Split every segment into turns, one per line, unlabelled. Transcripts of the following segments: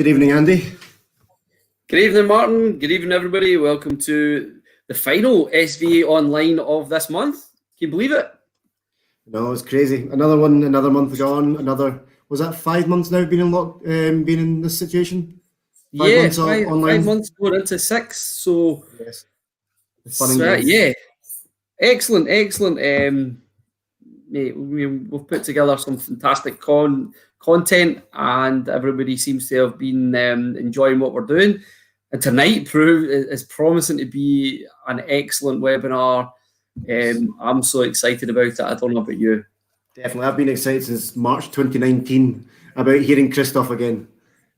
Good evening, Andy.
Good evening, Martin. Good evening, everybody. Welcome to the final SVA Online of this month. Can you believe it?
No, it's crazy. Another one, another month gone. Was that 5 months now been in this situation?
5 months online. 5 months going into 6. So,
yes.
Yeah. Excellent. Mate, we've put together some fantastic content, and everybody seems to have been enjoying what we're doing. And tonight is promising to be an excellent webinar. I'm so excited about it. I don't know about you.
Definitely, I've been excited since March 2019 about hearing Christoph again.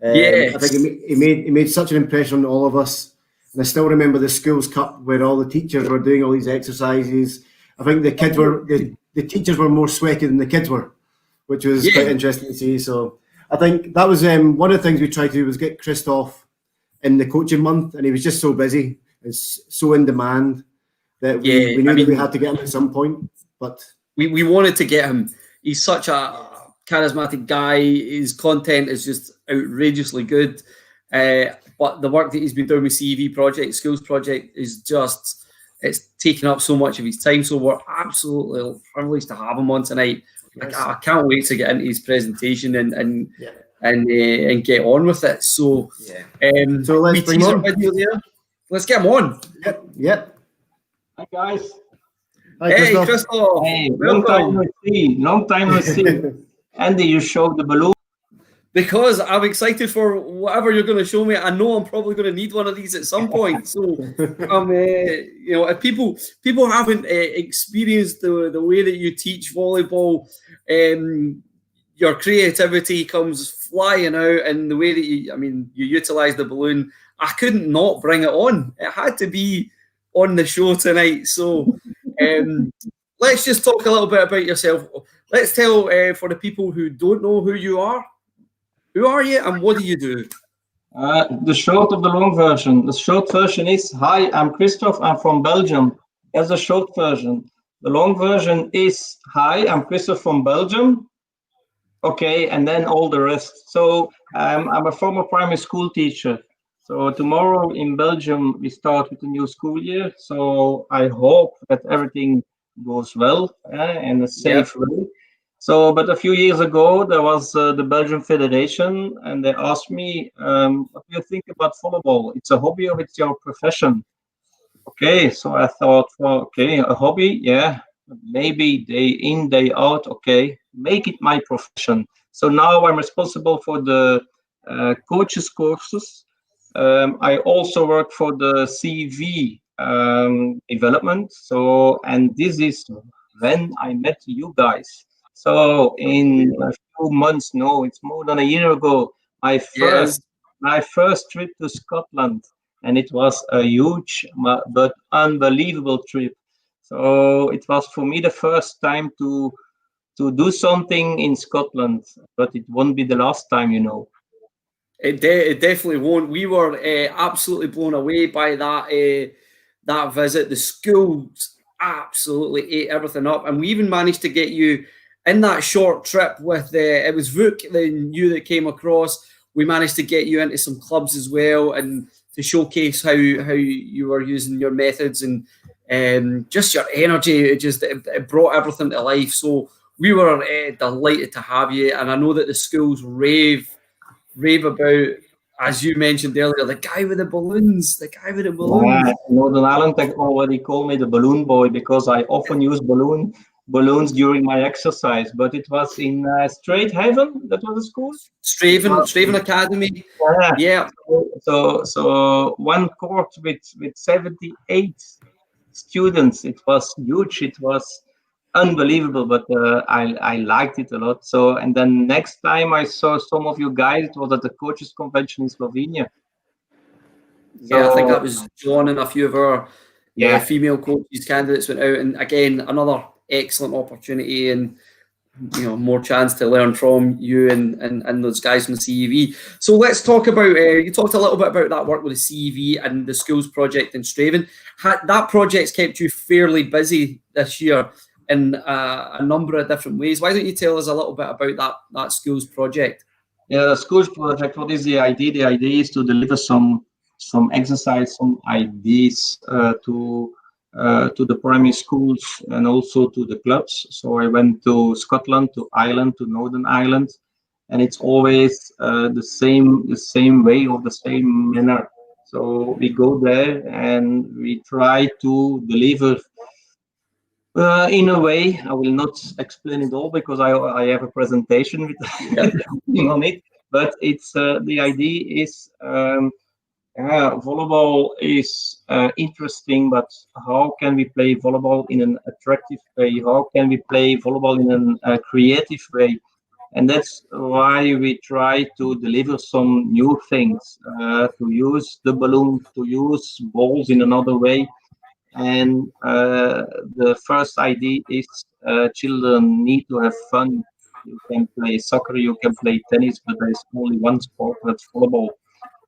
Yes.
I think he made such an impression on all of us. And I still remember the Schools Cup where all the teachers were doing all these exercises. I think the teachers were more sweaty than the kids were, which was quite interesting to see. So I think that was one of the things we tried to do was get Christoph in the coaching month, and he was just so busy and so in demand that we knew that we had to get him at some point. But
we wanted to get him. He's such a charismatic guy. His content is just outrageously good. But the work that he's been doing with CEV project, Schools project, is just, it's taken up so much of his time. So we're absolutely privileged to have him on tonight. Yes. I can't wait to get into his presentation and get on with it. So,
so let's bring him on.
Video there. Let's get him on.
Yep.
Hi guys.
Hi, Christoph.
Christoph.
Hey, long time no see. Andy, you showed the balloon.
Because I'm excited for whatever you're going to show me. I know I'm probably going to need one of these at some point. So, if people haven't experienced the way that you teach volleyball, your creativity comes flying out, and the way that you utilize the balloon. I couldn't not bring it on. It had to be on the show tonight. So, let's just talk a little bit about yourself. Let's tell for the people who don't know who you are. Who are you and what do you do?
The short of the long version. The short version is, hi, I'm Christoph, I'm from Belgium. That's the short version. The long version is, hi, I'm Christoph from Belgium. Okay, and then all the rest. So I'm a former primary school teacher. So tomorrow in Belgium, we start with the new school year. So I hope that everything goes well in a safe way. So, but a few years ago, there was the Belgian Federation, and they asked me, what do you think about volleyball? It's a hobby or it's your profession? Okay, so I thought, well, okay, a hobby, yeah, maybe day in, day out, okay, make it my profession. So now I'm responsible for the coaches courses. I also work for the CV development. So, and this is when I met you guys. So in a few months, no, it's more than a year ago, my first trip to Scotland, and it was a huge but unbelievable trip. So it was for me the first time to do something in Scotland, but it won't be the last time, you know.
It definitely won't. We were absolutely blown away by that visit. The schools absolutely ate everything up, and we even managed to get you in that short trip with it was Vuk, then you that came across. We managed to get you into some clubs as well, and to showcase how you were using your methods and just your energy. It brought everything to life. So we were delighted to have you, and I know that the schools rave about, as you mentioned earlier, the guy with the balloons.
Yeah, Northern Ireland already called me the balloon boy because I often use balloons during my exercise, but it was in Strathaven. That was the school.
Straven Academy. Yeah.
So one court with 78 students. It was huge. It was unbelievable, but I liked it a lot. So, and then next time I saw some of you guys, it was at the coaches convention in Slovenia.
Yeah, I think that was John and a few of our female coaches candidates went out, and again another excellent opportunity and more chance to learn from you and those guys from the CEV. So let's talk about you talked a little bit about that work with the CEV and the schools project in Straven. That project's kept you fairly busy this year in a number of different ways. Why don't you tell us a little bit about that schools project?
Yeah, school project. What is the idea? The idea is to deliver some exercise, some ideas to the primary schools and also to the clubs. So I went to Scotland, to Ireland, to Northern Ireland, and it's always the same way or the same manner. So we go there and we try to deliver in a way. I will not explain it all because I have a presentation with on it. But it's the idea is volleyball is interesting, but how can we play volleyball in an attractive way? How can we play volleyball in a creative way? And that's why we try to deliver some new things, to use the balloon, to use balls in another way. And the first idea is children need to have fun. You can play soccer, you can play tennis, but there's only one sport, that's volleyball.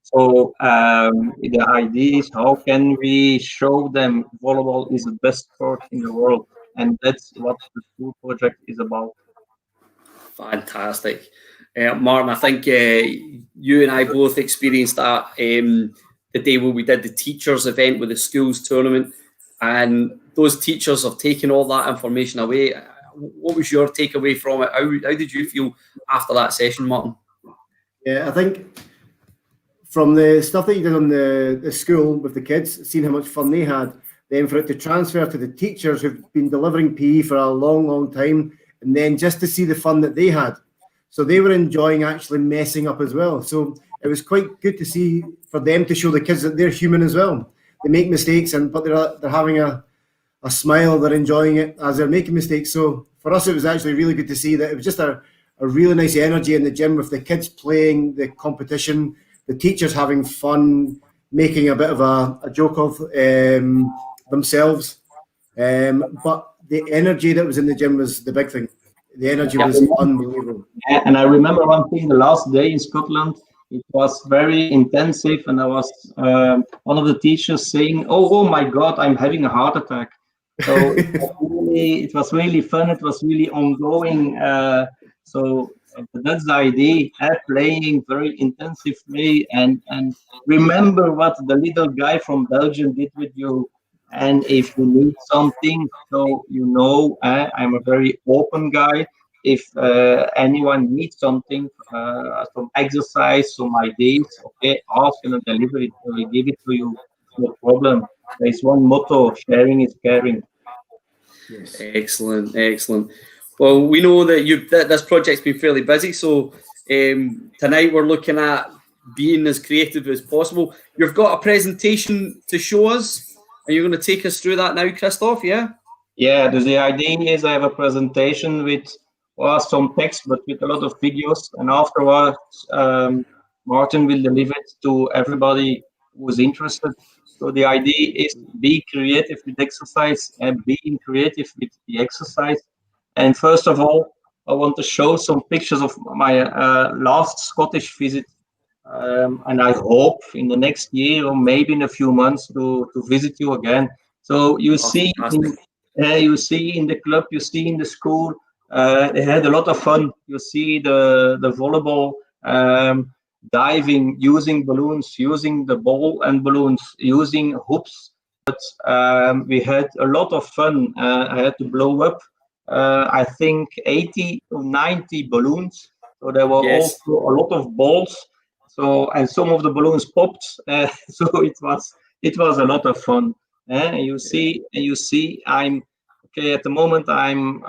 So the idea is how can we show them volleyball is the best sport in the world, and that's what the school project is about.
Fantastic. Martin, I think you and I both experienced that the day when we did the teachers event with the schools tournament, and those teachers have taken all that information away. What was your takeaway from it? How did you feel after that session, Martin?
Yeah, I think from the stuff that you did on the school with the kids, seeing how much fun they had, then for it to transfer to the teachers who've been delivering PE for a long, long time, and then just to see the fun that they had. So they were enjoying actually messing up as well. So it was quite good to see for them to show the kids that they're human as well. They make mistakes, but they're having a smile, they're enjoying it as they're making mistakes. So for us, it was actually really good to see that it was just a really nice energy in the gym with the kids playing the competition, the teachers having fun, making a bit of a joke of themselves. But the energy that was in the gym was the big thing. The energy was unbelievable.
And I remember one thing, the last day in Scotland, it was very intensive, and I was one of the teachers saying, oh my God, I'm having a heart attack. So it was really fun. It was really ongoing. So that's the idea, playing very intensive way and remember what the little guy from Belgium did with you. And if you need something, so you know, I'm a very open guy. If anyone needs something, some exercise, some ideas, okay, ask and I'll deliver it. I will give it to you. No problem. There is one motto: sharing is caring.
Yes. Excellent, excellent. Well, we know that this project's been fairly busy, so tonight we're looking at being as creative as possible. You've got a presentation to show us, and you're going to take us through that now, Christoph, yeah?
Yeah, the idea is I have a presentation with some text, but with a lot of videos, and afterwards Martin will deliver it to everybody who's interested. So the idea is be creative with exercise and being creative with the exercise. And first of all, I want to show some pictures of my last Scottish visit. And I hope in the next year or maybe in a few months to visit you again. So you see in the club, you see in the school, they had a lot of fun. You see the volleyball, diving, using balloons, using the ball and balloons, using hoops. But we had a lot of fun. I had to blow up, I think 80 to 90 balloons. So there were also a lot of balls. So and some of the balloons popped. So it was a lot of fun. You see, I'm okay at the moment. I'm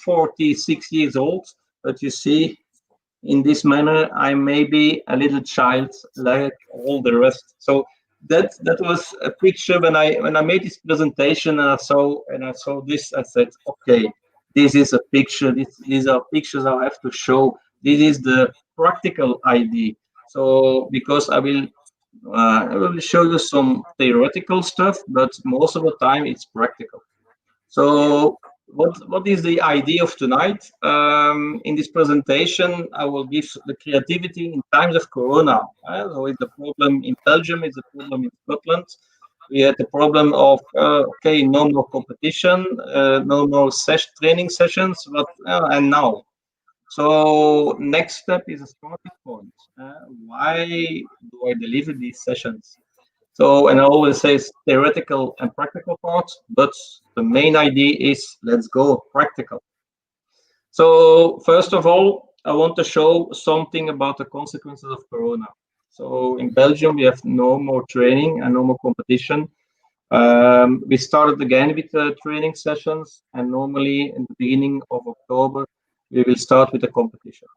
46 years old, but you see, in this manner, I'm maybe a little child like all the rest. So that was a picture when I made this presentation and I saw this. I said, okay, this is a picture. These are pictures I have to show. This is the practical idea. So because I will show you some theoretical stuff, but most of the time it's practical. So what is the idea of tonight? In this presentation, I will give the creativity in times of Corona. So it's a problem in Belgium, it's a problem in Scotland. We had the problem of no more competition, no more training sessions, but and now. So next step is a starting point. Why do I deliver these sessions? So, and I always say it's theoretical and practical parts, but the main idea is let's go practical. So first of all, I want to show something about the consequences of Corona. So in Belgium, we have no more training and no more competition. We started again with training sessions, and normally in the beginning of October, we will start with the competition.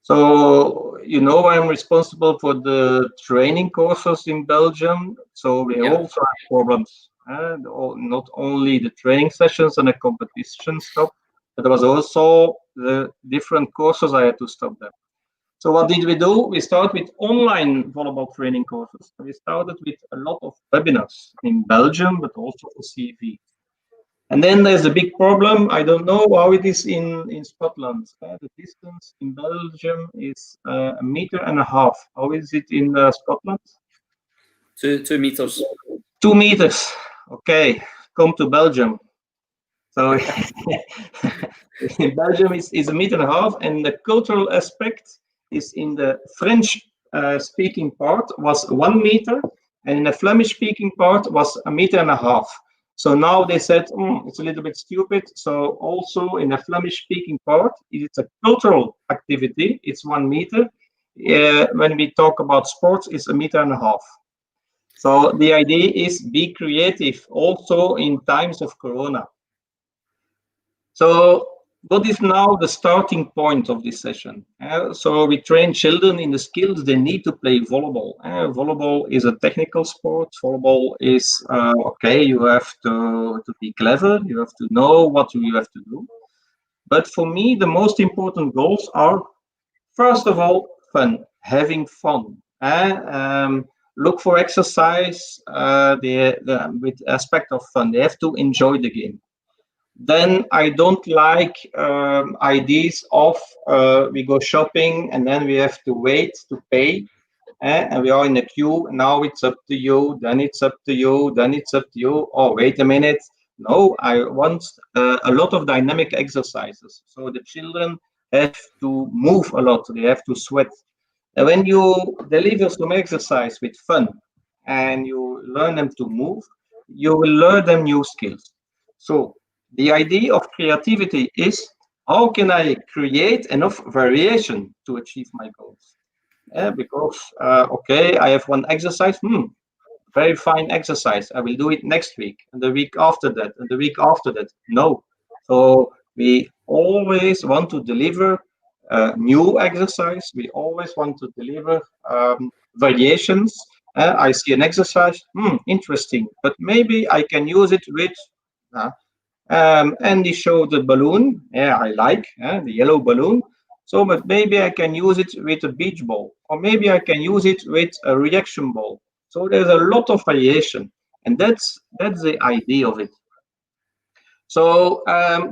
So, I'm responsible for the training courses in Belgium. So we also have problems. Not only the training sessions and the competition stop, but there was also the different courses I had to stop them. So what did we do? We started with online volleyball training courses. We started with a lot of webinars in Belgium, but also for CV. And then there's a big problem. I don't know how it is in Scotland. The distance in Belgium is 1.5 meters. How is it in Scotland?
2 meters.
2 meters. Okay, come to Belgium. So in Belgium is 1.5 meters, and the cultural aspect is in the French speaking part was 1 meter, and in the Flemish speaking part was 1.5 meters. So now they said it's a little bit stupid. So also in the Flemish speaking part, it's a cultural activity. It's 1 meter. When we talk about sports, it's 1.5 meters. So the idea is be creative also in times of Corona. So what is now the starting point of this session? So we train children in the skills they need to play volleyball. Volleyball is a technical sport. Volleyball is, you have to be clever. You have to know what you have to do. But for me, the most important goals are, first of all, fun, having fun. Look for exercise with aspect of fun. They have to enjoy the game. Then I don't like ideas of we go shopping and then we have to wait to pay, and we are in a queue. Now it's up to you, then it's up to you, then it's up to you. Oh, wait a minute. No, I want a lot of dynamic exercises. So the children have to move a lot. They have to sweat. And when you deliver some exercise with fun and you learn them to move, you will learn them new skills. So the idea of creativity is how can I create enough variation to achieve my goals? Because, I have one exercise, very fine exercise. I will do it next week and the week after that and the week after that. No. So we always want to deliver new exercise. We always want to deliver variations. I see an exercise, interesting, but maybe I can use it with and they show the balloon. Yeah, I like the yellow balloon. So, but maybe I can use it with a beach ball, or maybe I can use it with a reaction ball. So there's a lot of variation, and that's the idea of it. So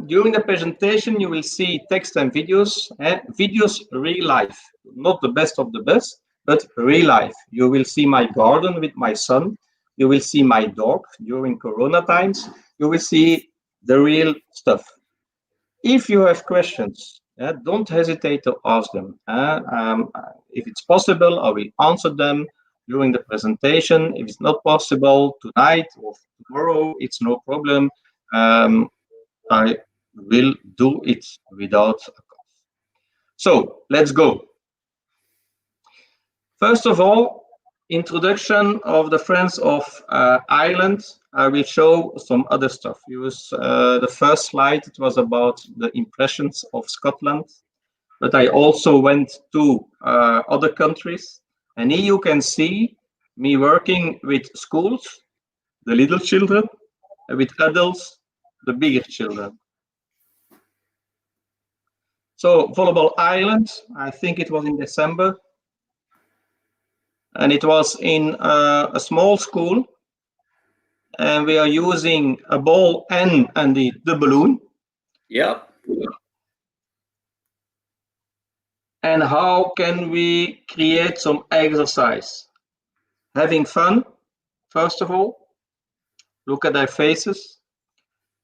during the presentation, you will see text and videos. Videos real life, not the best of the best, but real life. You will see my garden with my son. You will see my dog during Corona times. You will see the real stuff. If you have questions, don't hesitate to ask them. If it's possible, I will answer them during the presentation. If it's not possible tonight or tomorrow, it's no problem. I will do it without a cost. So let's go. First of all, introduction of the Friends of Ireland. I will show some other stuff. The first slide, it was about the impressions of Scotland, but I also went to other countries, and here you can see me working with schools, the little children, with adults, the bigger children. So Volleyball Ireland, I think it was in December, and it was in a small school, and we are using a ball and the balloon.
Yep.
And how can we create some exercise? Having fun, first of all. Look at their faces.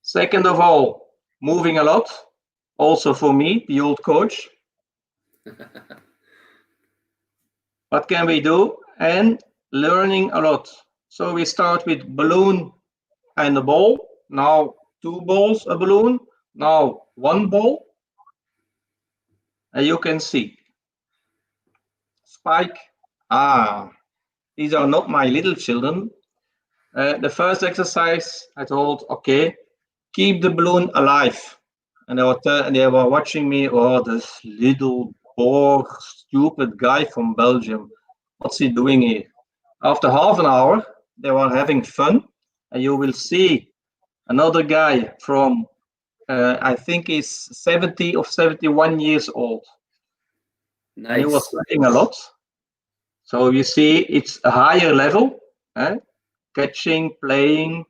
Second of all, moving a lot. Also for me, the old coach. What can we do? And learning a lot. So we start with balloon and a ball. Now 2 balls, a balloon. Now 1 ball. And you can see spike. These are not my little children. The first exercise, I told, okay, keep the balloon alive. And they were watching me. Oh, this little poor, stupid guy from Belgium. What's he doing here? After half an hour, they were having fun. And you will see another guy from, I think he's 70 or 71 years old. And he was
Nice.
sweating a lot. So you see, it's a higher level, catching, playing.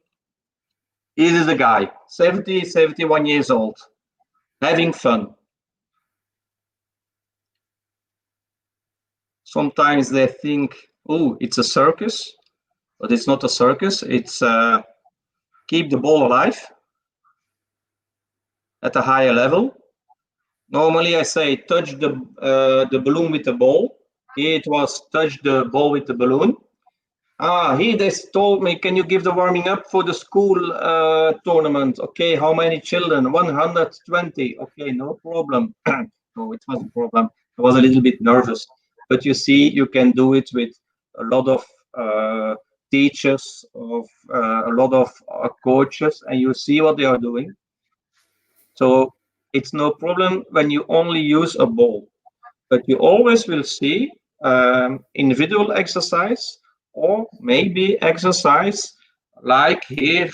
This is the guy, 70, 71 years old, having fun. Sometimes they think, oh, it's a circus, but it's not a circus. It's keep the ball alive at a higher level. Normally, I say touch the balloon with the ball. Here it was touch the ball with the balloon. Here they told me, can you give the warming up for the school tournament? Okay, how many children? 120. Okay, no problem. No, it wasn't a problem. I was a little bit nervous. But you see, you can do it with a lot of teachers, of a lot of coaches, and you see what they are doing. So it's no problem when you only use a ball. But you always will see individual exercise or maybe exercise like here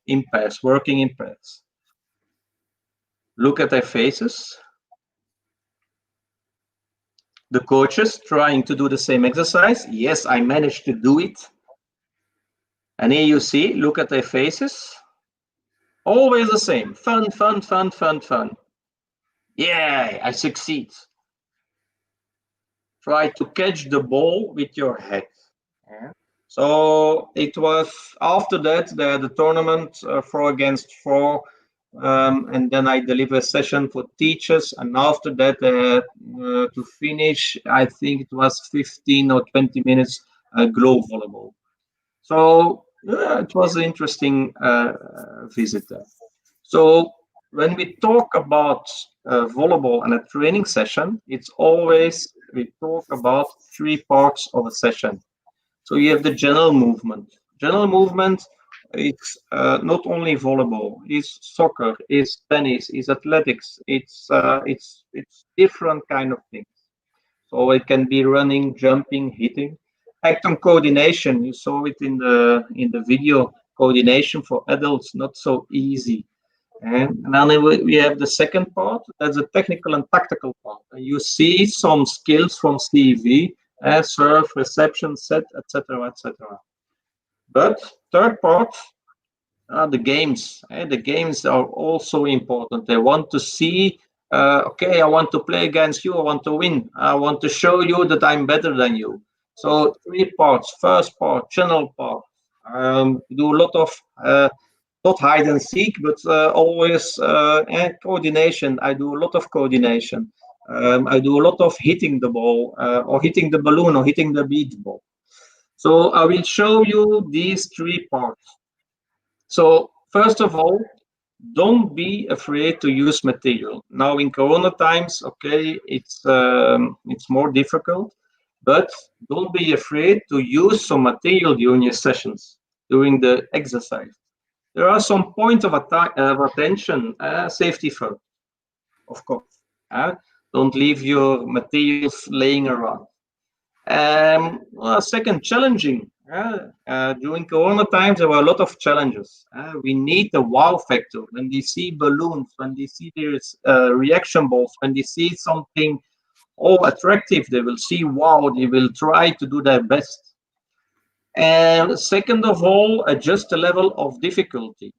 in pairs, working in pairs. Look at their faces. The coaches trying to do the same exercise. Yes, I managed to do it. And here you see, look at their faces. Always the same. Fun, fun, fun, fun, fun. Yeah, I succeed. Try to catch the ball with your head. So it was after that the tournament 4 against 4, and then I deliver a session for teachers, and after that to finish, I think it was 15 or 20 minutes globe volleyball. So it was an interesting visit there. So when we talk about volleyball and a training session, it's always we talk about 3 parts of a session. So you have the general movement. General movement is not only volleyball, it's soccer, it's tennis, it's athletics, it's different kind of things. So it can be running, jumping, hitting. Act-on coordination, you saw it in the video. Coordination for adults, not so easy. And then we have the second part, that's the technical and tactical part. And you see some skills from CV, serve, reception, set, etc., etc. But third part, the games. The games are also important. They want to see, okay, I want to play against you, I want to win, I want to show you that I'm better than you. So 3 parts. First part, general part. Do a lot of not hide and seek, but always coordination. I do a lot of coordination. I do a lot of hitting the ball or hitting the balloon or hitting the beach ball. So I will show you these 3 parts. So first of all, don't be afraid to use material. Now in Corona times, okay, it's more difficult, but don't be afraid to use some material during your sessions, during the exercise. There are some points of attention, safety first, of course. Don't leave your materials laying around. Second, challenging. During Corona times, there were a lot of challenges. We need the wow factor. When they see balloons, when they see there's reaction balls, when they see something attractive, they will see wow, they will try to do their best. And second of all, adjust the level of difficulty.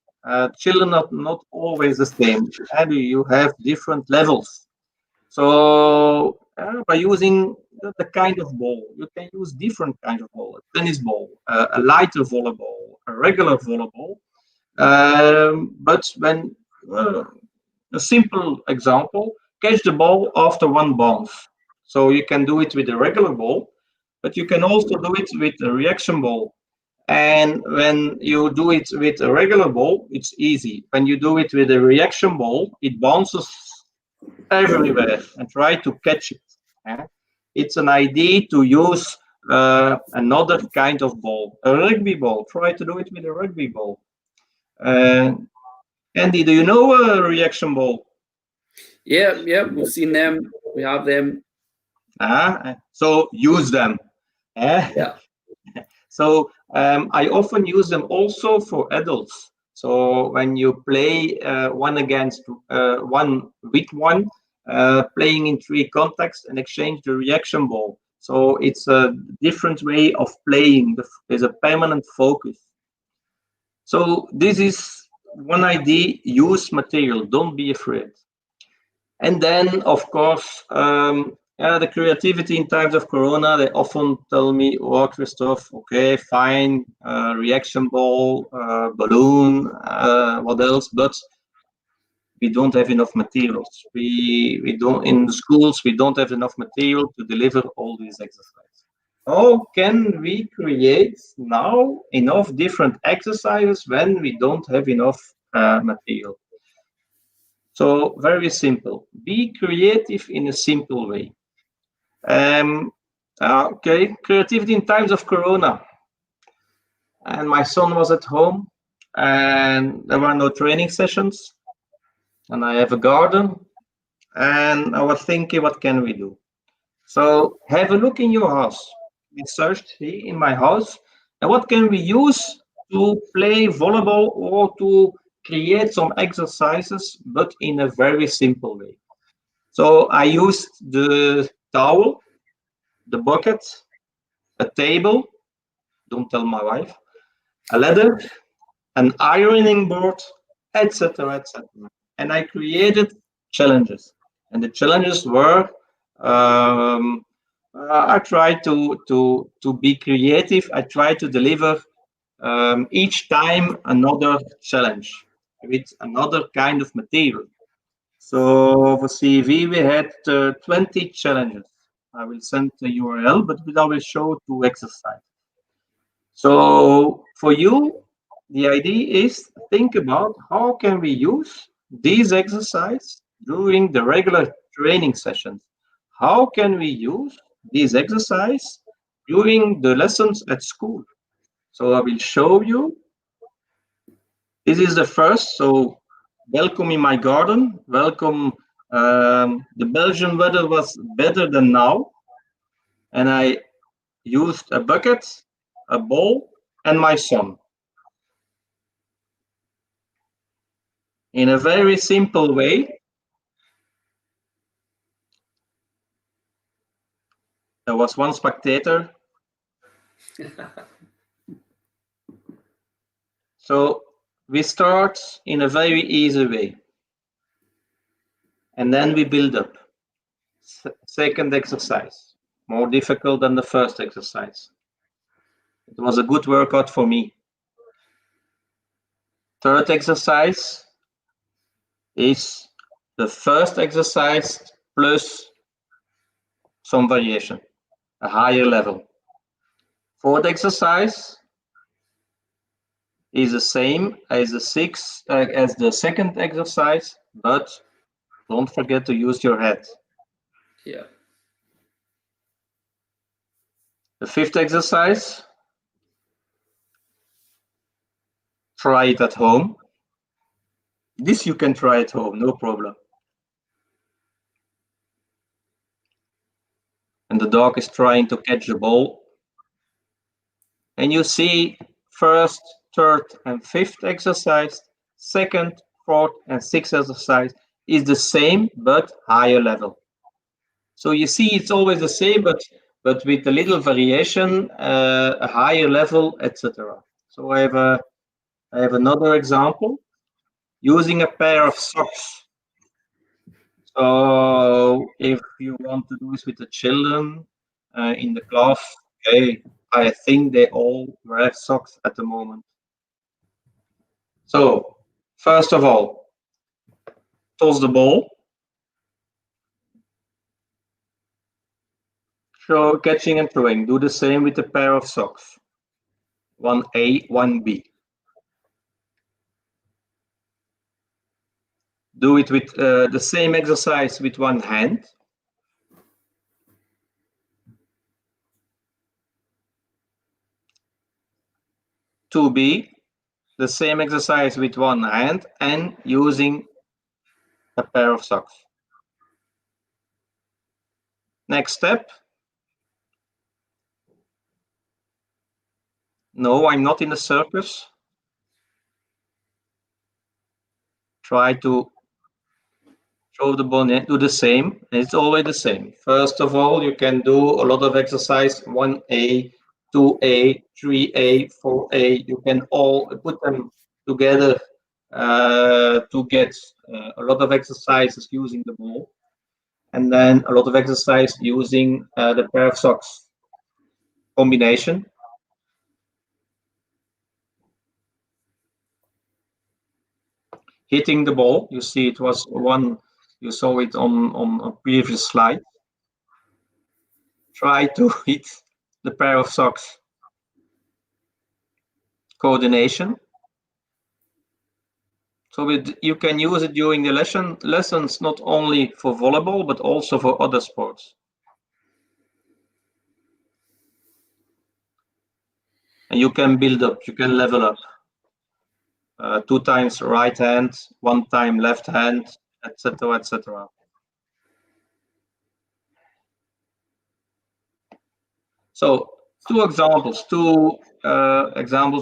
Children are not always the same. You have different levels. So by using the kind of ball, you can use different kinds of ball, a tennis ball, a lighter volleyball, a regular volleyball. But when a simple example, catch the ball after one bounce. So you can do it with a regular ball, but you can also do it with a reaction ball. And when you do it with a regular ball, it's easy. When you do it with a reaction ball, it bounces everywhere and try to catch it. It's an idea to use another kind of ball, a rugby ball. Try to do it with a rugby ball. Andy, do you know a reaction ball?
Yeah, we've seen them. We have them.
So use them.
Yeah.
So I often use them also for adults. So when you play one against one with one, playing in 3 contacts and exchange the reaction ball. So it's a different way of playing. There's a permanent focus. So this is one idea, use material, don't be afraid. And then, of course, the creativity in times of Corona, they often tell me, oh, Christoph, okay, fine, reaction ball, balloon, what else? But we don't have enough materials. We don't, in the schools, we don't have enough material to deliver all these exercises. How can we create now enough different exercises when we don't have enough material? So very simple. Be creative in a simple way. Okay, creativity in times of Corona. And my son was at home, and there were no training sessions. And I have a garden, and I was thinking, what can we do? So have a look in your house. I searched here in my house, and what can we use to play volleyball or to create some exercises, but in a very simple way. So I used the towel, the bucket, a table, don't tell my wife, a ladder, an ironing board, etc., etc. And I created challenges. And the challenges were, I tried to be creative. I tried to deliver each time another challenge with another kind of material. So for CV, we had 20 challenges. I will send the URL, but I will show 2 exercises. So for you, the idea is think about how can we use these exercises during the regular training sessions. How can we use these exercises during the lessons at school? So I will show you. This is the first. So welcome in my garden. Welcome. The Belgian weather was better than now. And I used a bucket, a ball, and my son. In a very simple way. There was one spectator. So we start in a very easy way. And then we build up. Second exercise, more difficult than the first exercise. It was a good workout for me. Third exercise is the first exercise plus some variation, a higher level. Fourth exercise is the same as the second exercise, but don't forget to use your head.
Yeah.
The fifth exercise, try it at home. This you can try at home, no problem. And the dog is trying to catch the ball. And you see first, third, and fifth exercise, second, fourth, and sixth exercise is the same, but higher level. So you see it's always the same, but with a little variation, a higher level, etc. So I have another example using a pair of socks. So if you want to do this with the children in the class, okay, I think they all wear socks at the moment. So first of all, toss the ball. So catching and throwing. Do the same with a pair of socks. 1A, 1B. Do it with the same exercise with one hand. Two B, the same exercise with one hand and using a pair of socks. Next step. No, I'm not in the circus. Try to throw the ball in, do the same. It's always the same. First of all, you can do a lot of exercise, 1A, 2A, 3A, 4A. You can all put them together to get a lot of exercises using the ball. And then a lot of exercise using the pair of socks combination. Hitting the ball, you see it was one, you saw it on a previous slide. Try to hit the pair of socks. Coordination. So you can use it during the lessons, not only for volleyball, but also for other sports. And you can build up, you can level up. 2 times right hand, 1 time left hand, etc., etc. So two examples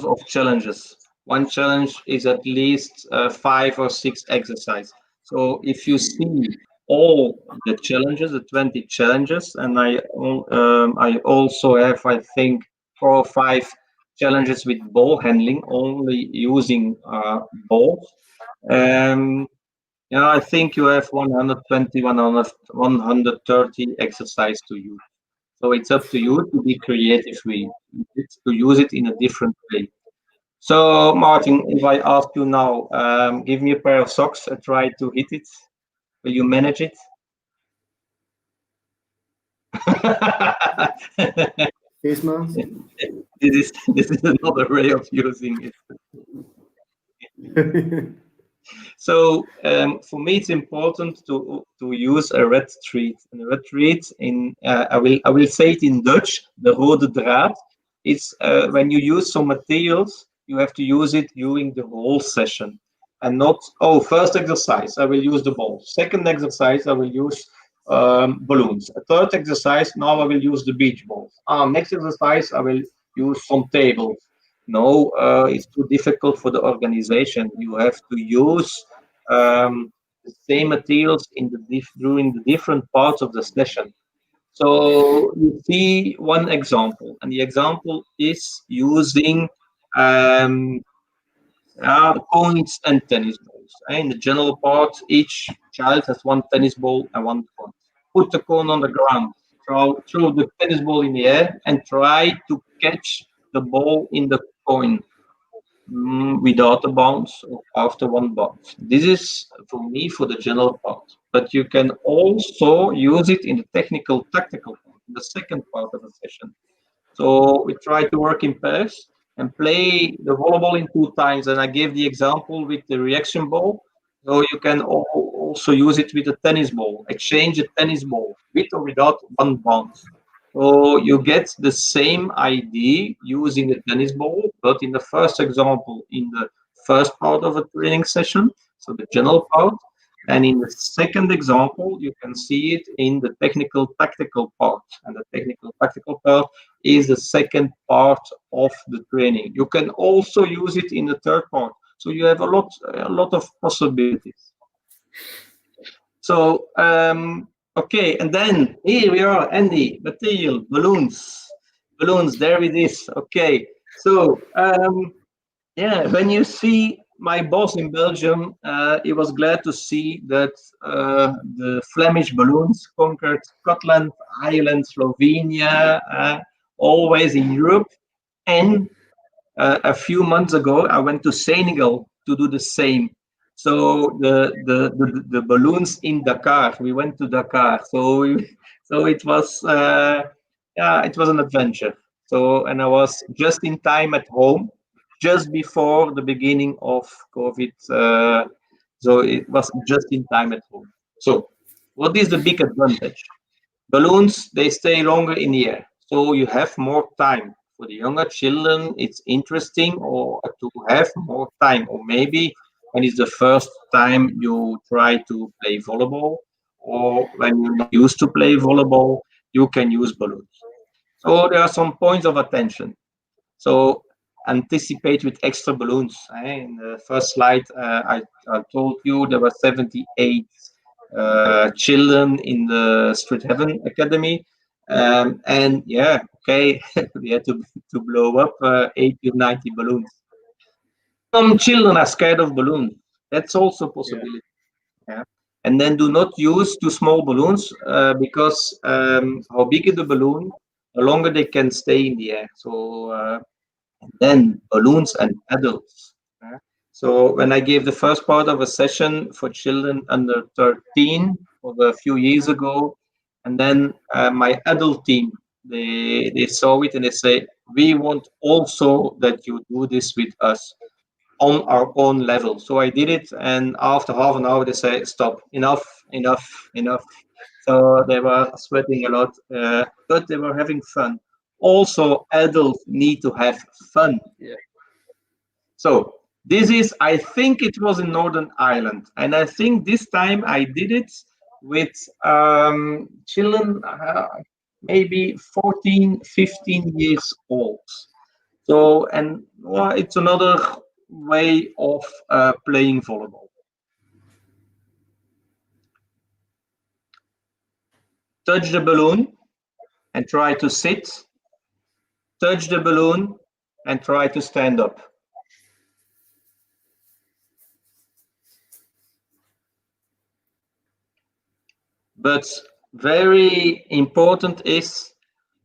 of challenges. One challenge is at least 5 or 6 exercises. So if you see all the challenges, the 20 challenges, and I also have, I think, 4 or 5 challenges with ball handling, only using balls. I think you have 120, 130 exercise to use. So it's up to you to be creative with it, to use it in a different way. So Martin, if I ask you now, give me a pair of socks and try to hit it, will you manage it?
Face mask.
This is another way of using it. So for me, it's important to use a red thread. And a red thread, I will say it in Dutch, de rode draad. It's when you use some materials, you have to use it during the whole session, and not first exercise I will use the ball. Second exercise I will use balloons. A third exercise now I will use the beach balls. Next exercise I will use some tables. No, it's too difficult for the organization. You have to use the same materials during the different parts of the session. So you see one example, and the example is using coins and tennis balls. In the general part, each child has one tennis ball and one coin. Put the coin on the ground, throw the tennis ball in the air, and try to catch the ball in the coin without a bounce or after one bounce. This is for me for the general part, but you can also use it in the technical tactical part, the second part of the session. So we try to work in pairs and play the volleyball in 2 times, and I gave the example with the reaction ball. So you can also use it with a tennis ball, exchange a tennis ball with or without one bounce. So you get the same idea using the tennis ball, but in the first example, in the first part of a training session, so the general part, and in the second example, you can see it in the technical tactical part, and the technical tactical part is the second part of the training. You can also use it in the third part, so you have a lot of possibilities. So okay, and then here we are, Andy, material, balloons, there it is. Okay, so when you see my boss in Belgium, he was glad to see that the Flemish balloons conquered Scotland, Ireland, Slovenia, always in Europe. And a few months ago, I went to Senegal to do the same. So the balloons in Dakar, we went to Dakar. So it was it was an adventure. So, and I was just in time at home, just before the beginning of COVID. So it was just in time at home. So what is the big advantage? Balloons, they stay longer in the air, so you have more time. For the younger children, it's interesting or to have more time, or maybe when it's the first time you try to play volleyball, or when you're not used to play volleyball, you can use balloons. So there are some points of attention. So anticipate with extra balloons. In the first slide, I told you there were 78 children in the Street Heaven Academy. And yeah, okay, we had to blow up 80 or 90 balloons. Some children are scared of balloons. That's also a possibility. Yeah. And then do not use too small balloons because how bigger the balloon, the longer they can stay in the air. So then balloons and adults. So when I gave the first part of a session for children under 13 was a few years ago, and then my adult team, they saw it and they say, we want also that you do this with us on our own level. So I did it, and after half an hour they say, stop, enough, enough, enough. So they were sweating a lot, but they were having fun. Also, adults need to have fun.
Yeah.
So this is, I think it was in Northern Ireland, and I think this time I did it with children maybe 14, 15 years old. So, and well, it's another way of playing volleyball. Touch the balloon and try to sit. Touch the balloon and try to stand up. But very important is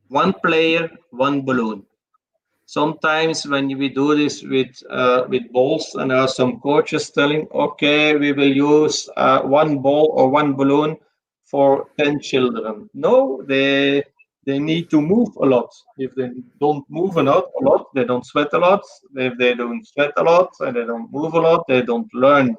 one player, one balloon. Sometimes when we do this with balls, and there are some coaches telling, okay, we will use one ball or one balloon for 10 children. No, they need to move a lot. If they don't move a lot, they don't sweat a lot. If they don't sweat a lot and they don't move a lot, they don't learn.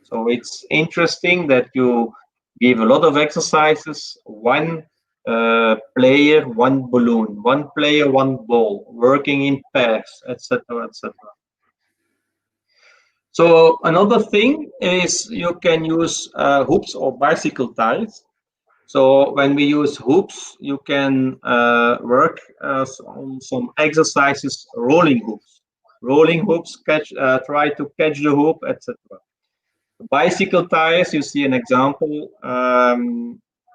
So it's interesting that you give a lot of exercises, one player, one balloon, one player, one ball, working in pairs, etc., etc. So another thing is you can use hoops or bicycle ties. So when we use hoops, you can work on some exercises, rolling hoops. Rolling hoops, try to catch the hoop, etc. Bicycle tires, you see an example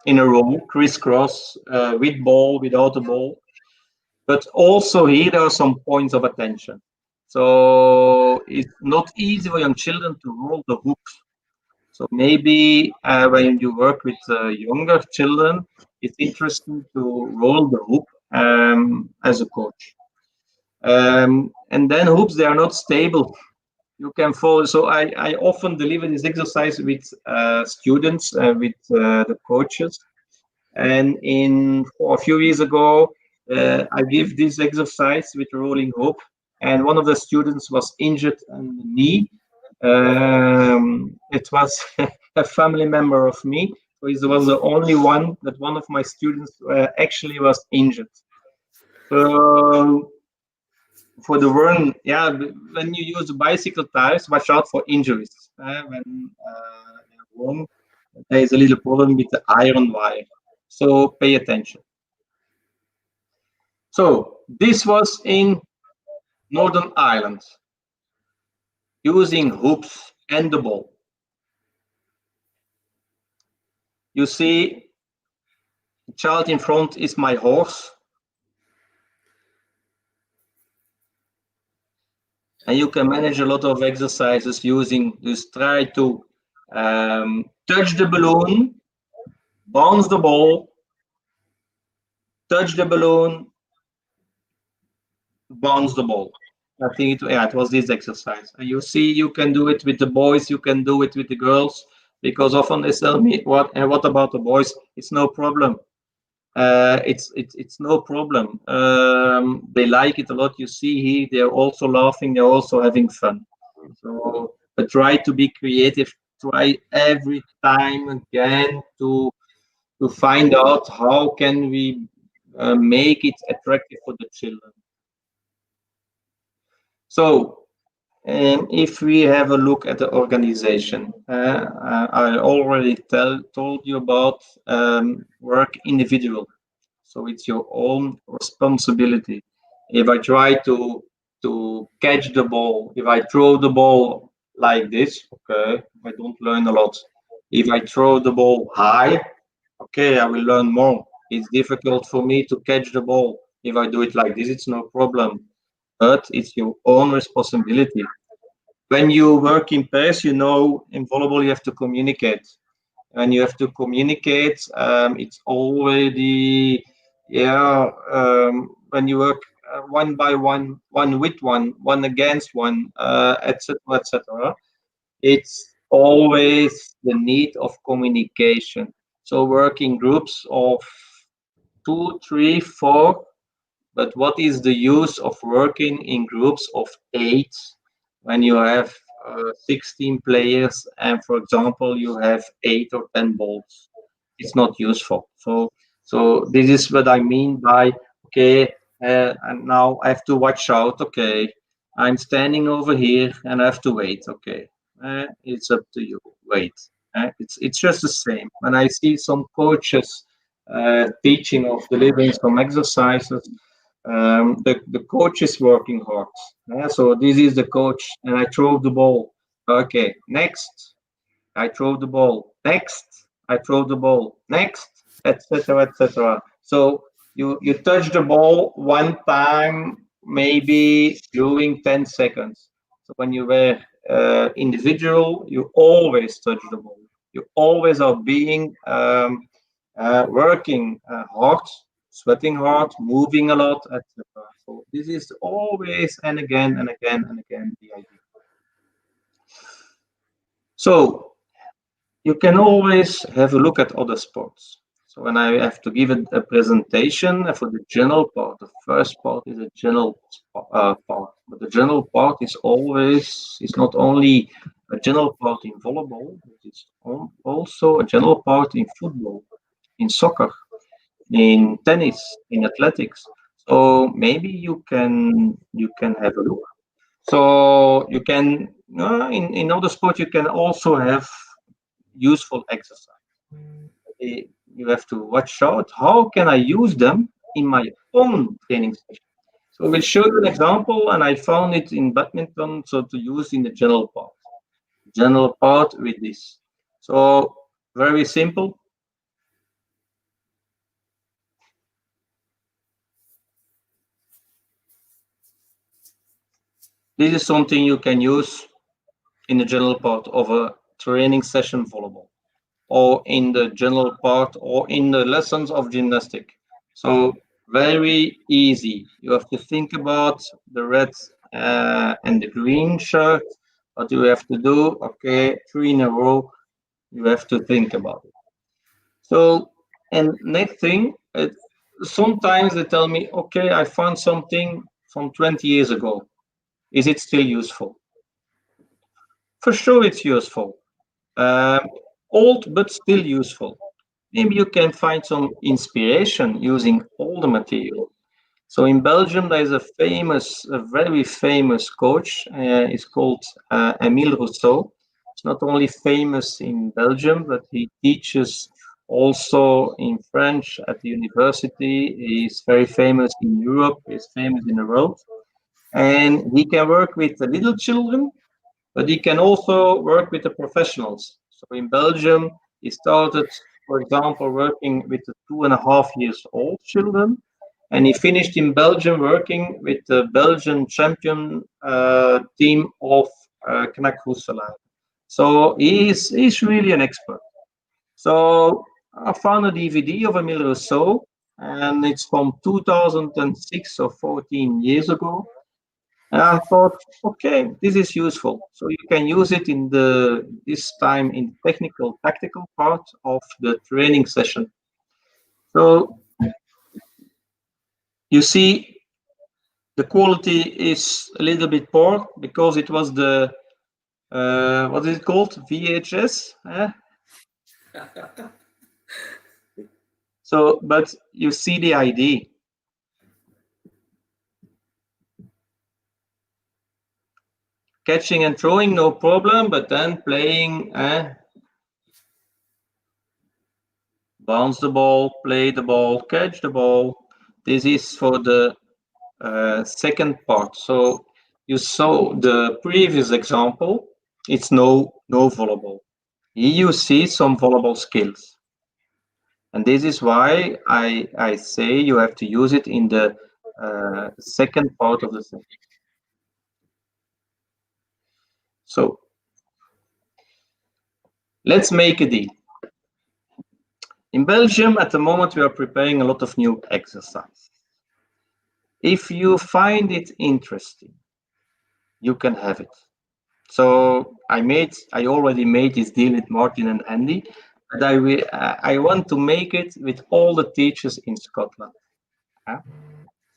in a row, crisscross, with ball, without a ball. But also here there are some points of attention. So it's not easy for young children to roll the hoops. So maybe when you work with younger children, it's interesting to roll the hoop as a coach. And then hoops, they are not stable. You can follow. So I often deliver this exercise with students, with the coaches. And a few years ago, I give this exercise with rolling hoop, and one of the students was injured on the knee. It was a family member of me, so he was the only one that one of my students actually was injured. So for the run, yeah, when you use bicycle tires, watch out for injuries. When run, there is a little problem with the iron wire, so pay attention. So this was in Northern Ireland, using hoops and the ball. You see, the child in front is my horse. And you can manage a lot of exercises using this. Try to touch the balloon, bounce the ball, touch the balloon, bounce the ball. I think it was this exercise. And you see, you can do it with the boys, you can do it with the girls, because often they tell me, what about the boys? It's no problem. It's no problem. They like it a lot. You see here, they're also laughing, they're also having fun. So, but try to be creative. Try every time again to find out how can we make it attractive for the children. So, if we have a look at the organization, I already told you about work individual. So it's your own responsibility. If I try to catch the ball, if I throw the ball like this, okay, I don't learn a lot. If I throw the ball high, okay, I will learn more. It's difficult for me to catch the ball. If I do it like this, it's no problem. But it's your own responsibility. When you work in pairs, in volleyball you have to communicate. And you have to communicate. It's already, when you work one by one, one with one against one, etc., etc. It's always the need of communication. So working groups of 2, 3, 4. But what is the use of working in groups of 8 when you have 16 players and, for example, you have 8 or 10 balls? It's not useful. So this is what I mean by, okay, and now I have to watch out. Okay, I'm standing over here and I have to wait. Okay, it's up to you. Wait. It's just the same. When I see some coaches teaching of delivering some exercises, the coach is working hard. So this is the coach, and I throw the ball. Okay, next, I throw the ball. Next, I throw the ball. Next, etc., etc. So you touch the ball one time, maybe during 10 seconds. So when you were individual, you always touch the ball. You always are being working hard, sweating hard, moving a lot, etc. So this is always and again and again and again the idea. So you can always have a look at other sports. So when I have to give a presentation for the general part, the first part is a general part, but the general part is not only a general part in volleyball, but it's also a general part in football, in soccer, in tennis, in athletics. So maybe you can have a look. So you can in other sports you can also have useful exercise. You have to watch out how can I use them in my own training session. So we'll show you an example, and I found it in badminton, so to use in the general part. General part with this. So very simple. This is something you can use in the general part of a training session volleyball, or in the general part, or in the lessons of gymnastic. So very easy. You have to think about the red and the green shirt. What you have to do, okay, 3 in a row, you have to think about it. So, and next thing, sometimes they tell me, okay, I found something from 20 years ago. Is it still useful? For sure, it's useful. Old, but still useful. Maybe you can find some inspiration using older material. So in Belgium, there is a very famous coach. It's called Émile Rousseau. It's not only famous in Belgium, but he teaches also in French at the university. He's very famous in Europe. He's famous in the world. And he can work with the little children, but he can also work with the professionals. So in Belgium, he started, for example, working with the 2.5 years old children, and he finished in Belgium working with the Belgian champion team of Knack Roeselaar. So he's really an expert. So I found a DVD of Émile Rousseau, and it's from 2006, or 14 years ago. And I thought, okay, this is useful. So you can use it in this time in technical, tactical part of the training session. So you see, the quality is a little bit poor because it was the what is it called? VHS. So, but you see the ID. Catching and throwing, no problem, but then playing, bounce the ball, play the ball, catch the ball. This is for the second part. So you saw the previous example. It's no volleyball. Here you see some volleyball skills. And this is why I say you have to use it in the second part of the session. So let's make a deal. In Belgium, at the moment, we are preparing a lot of new exercises. If you find it interesting, you can have it. So I already made this deal with Martin and Andy, but I want to make it with all the teachers in Scotland.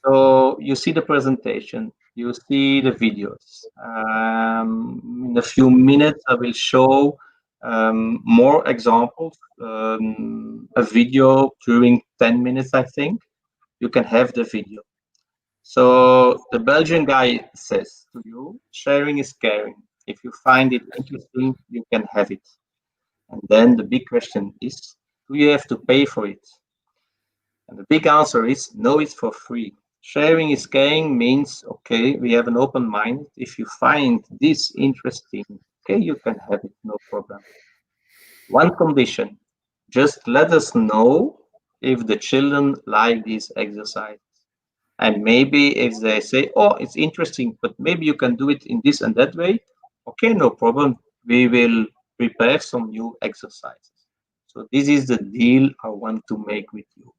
So you see the presentation, you see the videos. In a few minutes, I will show more examples. A video during 10 minutes, I think. You can have the video. So the Belgian guy says to you, sharing is caring. If you find it interesting, you can have it. And then the big question is, do you have to pay for it? And the big answer is, no, it's for free. Sharing is caring means, okay, we have an open mind. If you find this interesting, okay, you can have it, no problem. One condition, just let us know if the children like this exercise. And maybe if they say, oh, it's interesting, but maybe you can do it in this and that way, okay, no problem. We will prepare some new exercises. So this is the deal I want to make with you.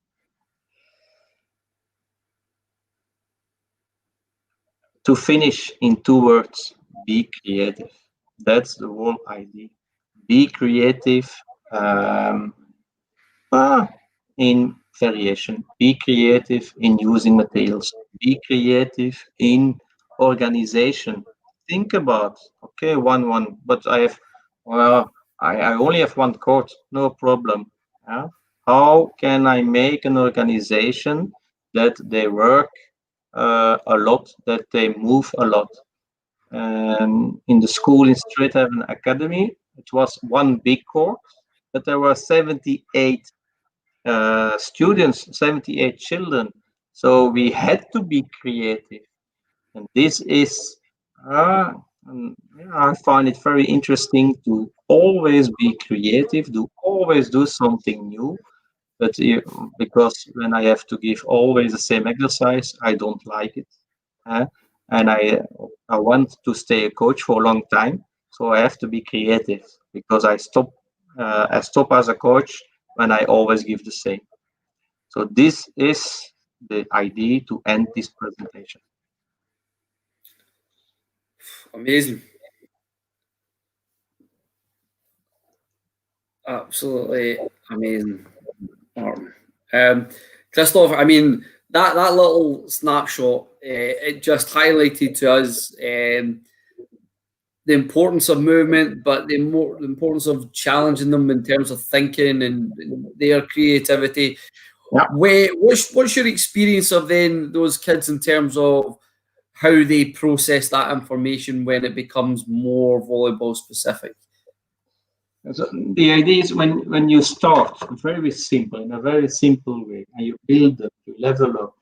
To finish in 2 words, be creative. That's the whole idea. Be creative in variation. Be creative in using materials. Be creative in organization. Think about, okay, one, but I only have one court, no problem. Yeah? How can I make an organization that they work a lot, that they move a lot? In the school in Strathaven Academy, it was one big court, but there were 78 students, 78 children. So we had to be creative. And this is, I find it very interesting to always be creative, to always do something new. But because when I have to give always the same exercise, I don't like it. And I want to stay a coach for a long time. So I have to be creative because I stop as a coach when I always give the same. So this is the idea to end this presentation.
Amazing. Absolutely amazing, Martin. Christoph, I mean, that little snapshot, it just highlighted to us the importance of movement, but the importance of challenging them in terms of thinking and their creativity.
Yeah.
What's your experience of then those kids in terms of how they process that information when it becomes more volleyball specific?
So the idea is when you start very simple, in a very simple way, and you build up, you level up,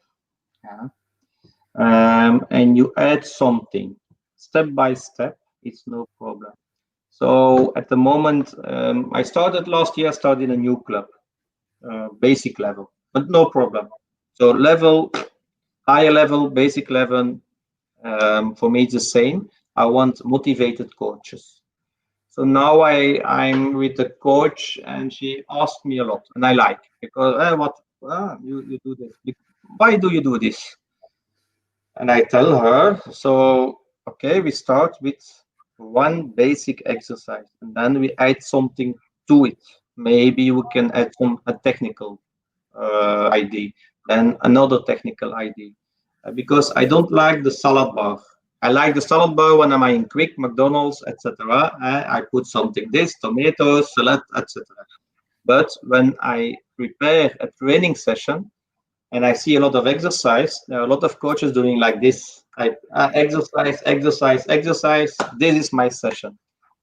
and you add something step by step, it's no problem. So at the moment, I started last year, started a new club, basic level, but no problem. So higher level, basic level, for me it's the same. I want motivated coaches. So now I'm with the coach, and she asked me a lot, and I like because you do this. Why do you do this? And I tell her, so, okay, we start with one basic exercise and then we add something to it. Maybe we can add a technical ID, then another technical ID. Because I don't like the salad bar. I like the salad bar when I'm in quick McDonald's, etc. I put something this, tomatoes, salad, etc. But when I prepare a training session, and I see a lot of exercise. There are a lot of coaches doing like this. I exercise, exercise, exercise. This is my session,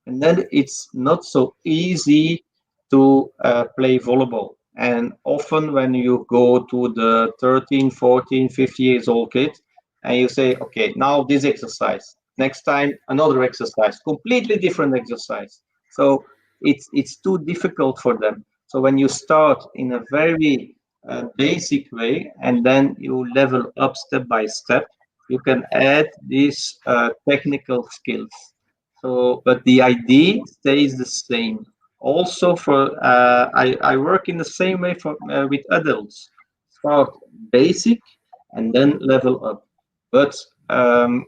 and then it's not so easy to play volleyball. And often when you go to the 13, 14, 50 years old kid, and you say, okay, now this exercise. Next time another exercise, completely different exercise. So it's too difficult for them. So when you start in a very basic way, and then you level up step by step, you can add these technical skills. So, but the idea stays the same. Also, I work in the same way for with adults. Start basic and then level up. But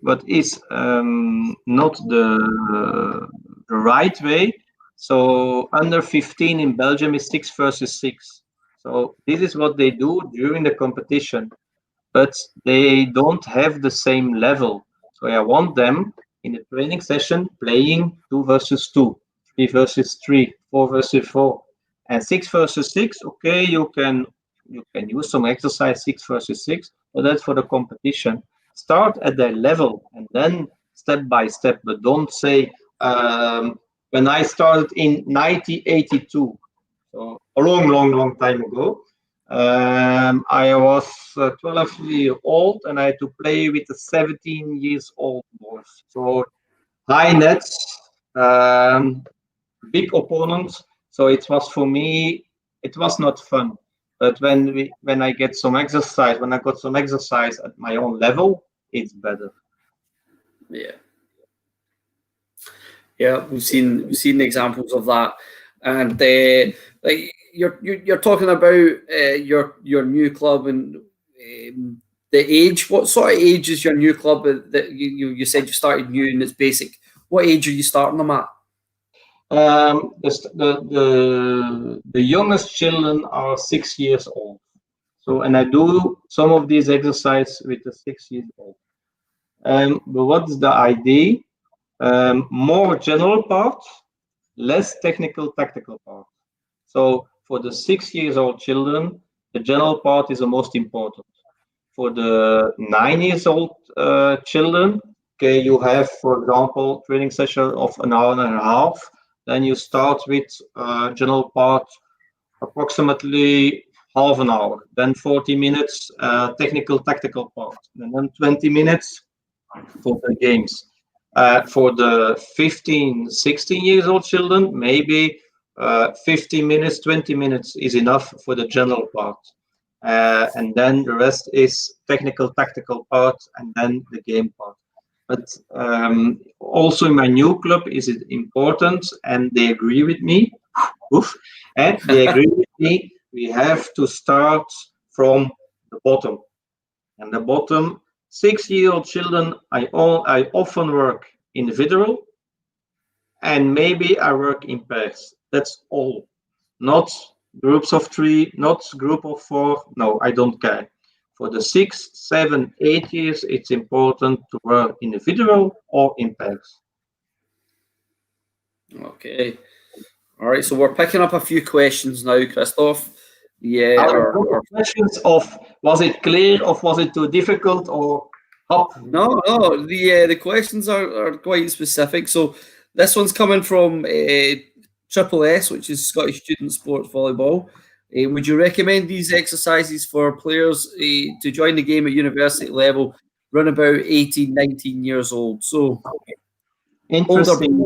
what is not the right way. So under 15 in Belgium is 6 versus 6. So this is what they do during the competition, but they don't have the same level. So I want them in a training session playing 2 versus 2, 3 versus 3, 4 versus 4, and 6 versus 6. Okay, you can use some exercise 6 versus 6, but that's for the competition. Start at their level and then step by step, but don't say when I started in 1982, so a long, long, long time ago. I was 12 years old and I had to play with the 17 years old boys. So high nets, big opponents. So it was for me, it was not fun. But when I get some exercise, when I got some exercise at my own level, it's better.
Yeah. Yeah, we've seen examples of that, and like you're talking about your new club and the age. What sort of age is your new club that you said you started new and it's basic? What age are you starting them at?
The youngest children are 6 years old. So, and I do some of these exercises with the 6 years old. But what's the idea? More general part, less technical, tactical part. So for the 6 years old children, the general part is the most important. For the 9 years old children, okay, you have, for example, training session of an hour and a half. Then you start with general part approximately half an hour. Then 40 minutes technical, tactical part. And then 20 minutes for the games. For the 15, 16 years old children, maybe 15 minutes, 20 minutes is enough for the general part. And then the rest is technical, tactical part, and then the game part. But also in my new club, is it important? And they agree with me. Oof, and they agree with me. We have to start from the bottom. And the bottom, 6-year-old children, I often work individual, and maybe I work in pairs. That's all. Not groups of 3, not group of 4. No, I don't care. For the 6, 7, 8 years, it's important to work individual or in pairs.
Okay. All right. So we're picking up a few questions now, Christoph. Yeah.
Questions of was it clear or was it too difficult or up?
No. The questions are quite specific. So this one's coming from Triple S, which is Scottish Student Sports Volleyball. Would you recommend these exercises for players to join the game at university level, run about 18, 19 years old? So
interesting.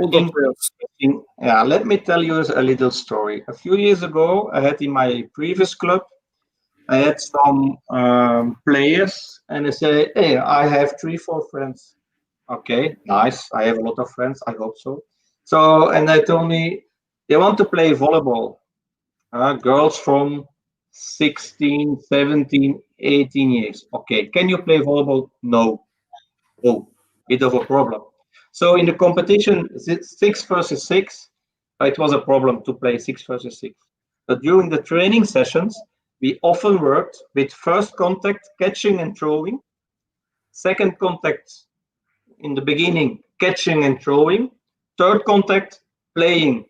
Older players.
Yeah, let me tell you a little story. A few years ago, I had in my previous club, I had some players, and they say, "Hey, I have 3, 4 friends." Okay, nice. I have a lot of friends. I hope so. So, and they told me they want to play volleyball. Girls from 16, 17, 18 years. Okay, can you play volleyball? No. Oh, bit of a problem. So in the competition, 6 versus 6, it was a problem to play 6 versus 6. But during the training sessions, we often worked with first contact, catching and throwing, second contact in the beginning, catching and throwing, third contact, playing.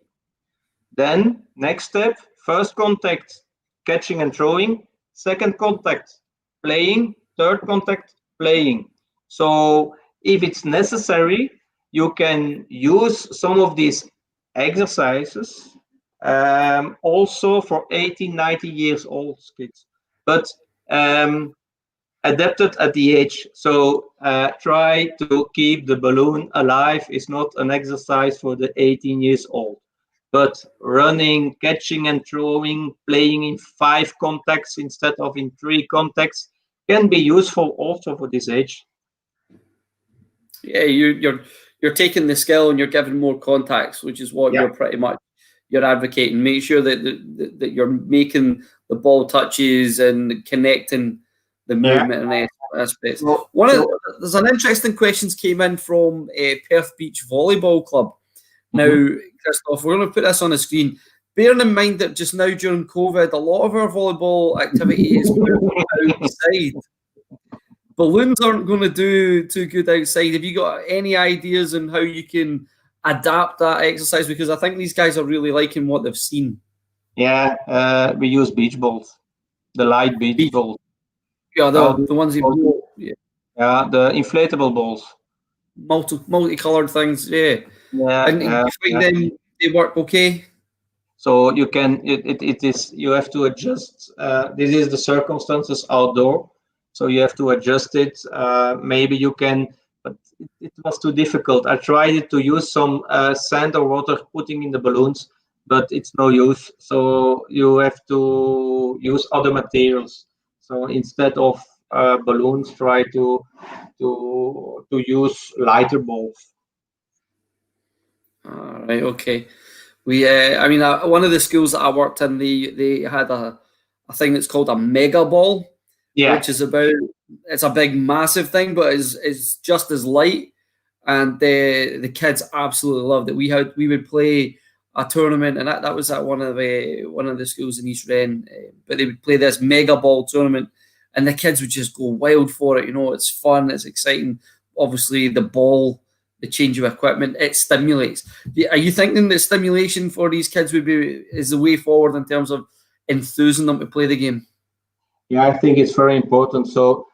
Then next step, first contact, catching and throwing, second contact, playing, third contact, playing. So if it's necessary, you can use some of these exercises also for 18, 90 years old kids, but adapted at the age. So try to keep the balloon alive is not an exercise for the 18 years old. But running, catching and throwing, playing in 5 contacts instead of in 3 contacts can be useful also for this age.
Yeah, you're taking the skill and you're giving more contacts, which is what you're pretty much you're advocating. Make sure that you're making the ball touches and connecting the movement and aspects. There's an interesting questions came in from Perth Beach Volleyball Club. Now, Christoph, we're going to put this on the screen. Bearing in mind that just now during COVID, a lot of our volleyball activity is outside. Balloons aren't going to do too good outside. Have you got any ideas on how you can adapt that exercise? Because I think these guys are really liking what they've seen.
Yeah, we use beach balls, the light beach balls.
Yeah, the ones you
yeah, the inflatable balls.
Multicolored things, yeah. And you find them they work okay?
So you can it is you have to adjust. This is the circumstances outdoor, so you have to adjust it. Maybe you can, but it was too difficult. I tried to use some sand or water putting in the balloons, but it's no use. So you have to use other materials. So instead of balloons, try to use lighter balls.
All right, okay. We, I mean, one of the schools that I worked in, they had a thing that's called a mega ball, which is it's a big, massive thing, but is just as light, and the kids absolutely loved it. We would play a tournament, and that was at one of the schools in East Wren, but they would play this mega ball tournament, and the kids would just go wild for it. You know, it's fun, it's exciting. Obviously, the ball, the change of equipment, it stimulates. Are you thinking that stimulation for these kids is the way forward in terms of enthusing them to play the game?
Yeah, I think it's very important. So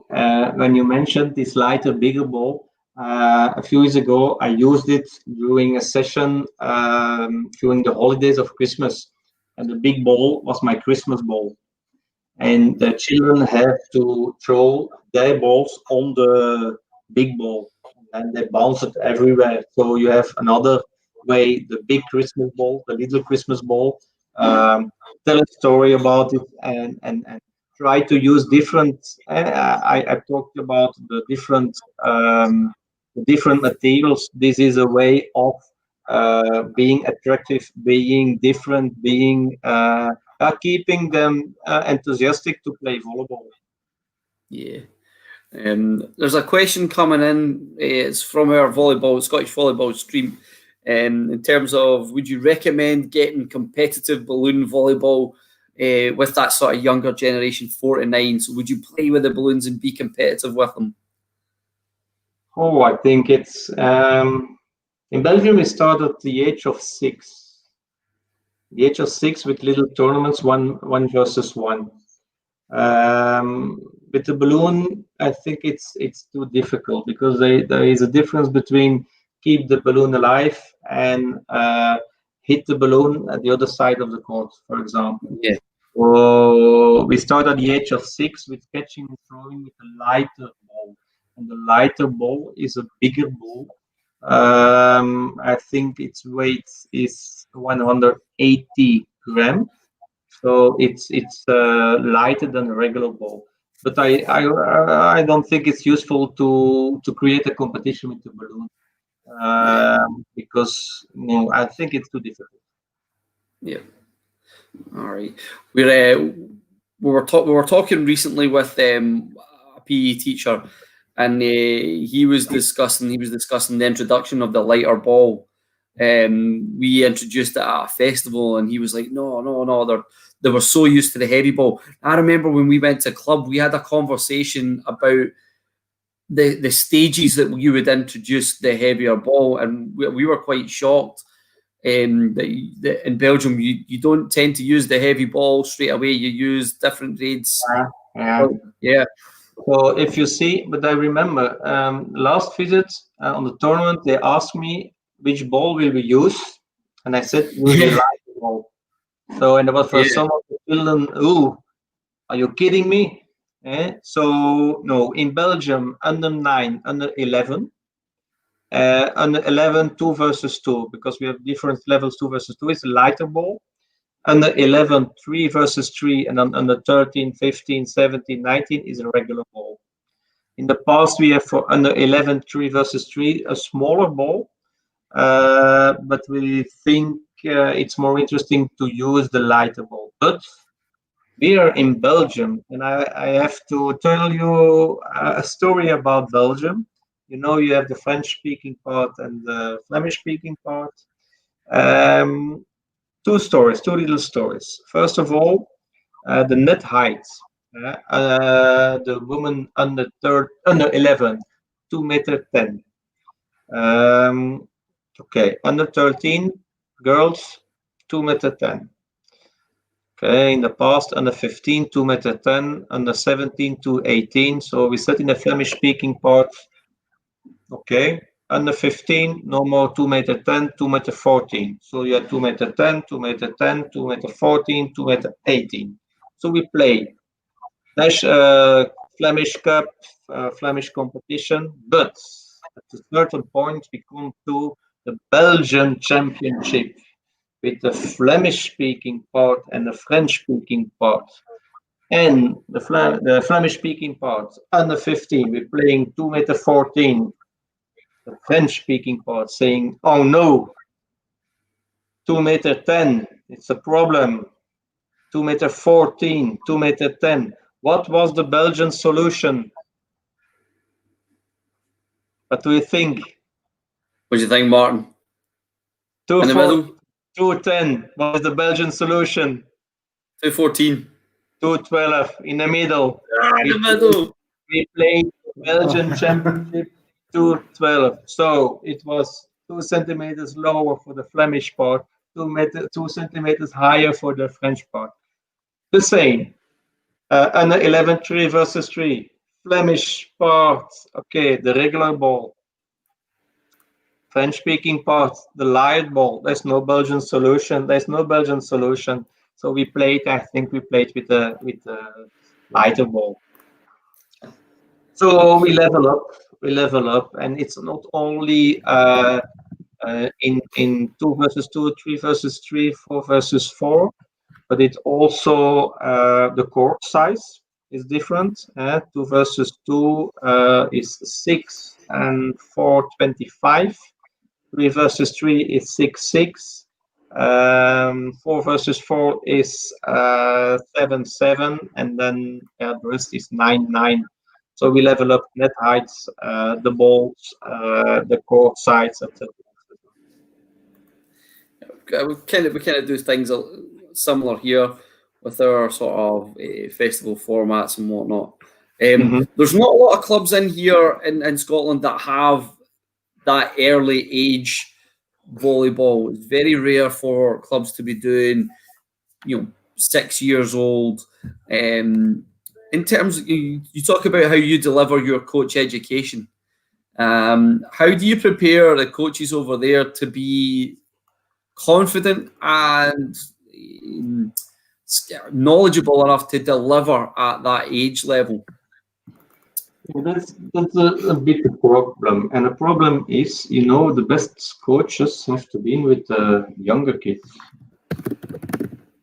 when you mentioned this lighter, bigger ball, a few years ago, I used it during a session during the holidays of Christmas, and the big ball was my Christmas ball, and the children have to throw their balls on the big ball, and they bounce it everywhere. So you have another way, the big Christmas ball, the little Christmas ball. Tell a story about it and try to use different. I talked about the different materials. This is a way of being attractive, being different, being keeping them enthusiastic to play volleyball.
Yeah. There's a question coming in. It's from our Scottish volleyball stream. In terms of, would you recommend getting competitive balloon volleyball with that sort of younger generation, 4 to 9? So would you play with the balloons and be competitive with them?
Oh, I think it's in Belgium we start at the age of 6. The age of 6 with little tournaments, one versus one. With the balloon, I think it's too difficult because there is a difference between keep the balloon alive and hit the balloon at the other side of the court, for example.
Yeah.
So we start at the age of 6 with catching and throwing with a lighter ball, and the lighter ball is a bigger ball. I think its weight is 180 grams. So it's lighter than a regular ball, but I don't think it's useful to create a competition with the balloon because I think it's too difficult.
Yeah. All right. We were talking recently with a PE teacher, and he was discussing the introduction of the lighter ball. We introduced it at a festival, and he was like, "No, they were so used to the heavy ball." I remember when we went to club, we had a conversation about the stages that you would introduce the heavier ball, and we were quite shocked. That in Belgium, you don't tend to use the heavy ball straight away. You use different grades. Yeah.
So if you see, but I remember last visit on the tournament, they asked me which ball will we use, and I said use the light ball. So and there was for some of the children, "Ooh, are you kidding me?" So no, in Belgium, under 9, under 11. Under 11, 2 versus 2, because we have different levels. 2 versus 2 is a lighter ball. Under 11, 3 versus 3, and then under 13, 15, 17, 19 is a regular ball. In the past, we have for under 11, 3 versus 3, a smaller ball, but we think it's more interesting to use the lighter ball. But we are in Belgium, and I have to tell you a story about Belgium. You know, you have the French-speaking part and the Flemish-speaking part. Two little stories. First of all, the net height. The woman under 11, 2 meter 10. Okay, under 13, girls, 2 meter 10. Okay, in the past, under 15, 2 meter 10, under 17 to 18. So we set in the Flemish speaking part. Okay, under 15, no more 2 meter 10, 2 meter 14. So you have 2 meter 10, 2 meter 10, 2 meter 14, 2 meter 18. So we play Flemish Cup, Flemish competition, but at a certain point we come to the Belgian Championship with the Flemish-speaking part and the French-speaking part. And the Flemish-speaking part, under 15, we're playing 2 meter 14. The French-speaking part saying, "Oh no, 2 meter 10, it's a problem. 2 meter 14, 2 meter 10. What was the Belgian solution? What do you think?
What do you think, Martin? In the middle?
210 was the Belgian solution.
214.
212 in the middle.
In the middle.
We played Belgian Championship 212. So it was 2 centimeters lower for the Flemish part, 2 centimeters higher for the French part. The same. Under 11, 3 versus 3. Flemish part, okay, the regular ball. French-speaking part, the light ball. There's no Belgian solution. So we played. I think we played with the lighter ball. So we level up, and it's not only in 2 versus 2, 3 versus 3, 4 versus 4, but it also the court size is different. 2 versus 2 is 6 and 4.25. 3 versus 3 is 6.6. 4 versus 4 is 7.7, and then the rest is 9.9. So we level up net heights, the balls, the court size, etc.
We kind of do things similar here with our sort of festival formats and whatnot. There's not a lot of clubs in here in Scotland that have that early age volleyball. It's very rare for clubs to be doing, 6 years old. In terms of, you talk about how you deliver your coach education. How do you prepare the coaches over there to be confident and knowledgeable enough to deliver at that age level?
That's a bit of problem, and the problem is, the best coaches have to be with the younger kids.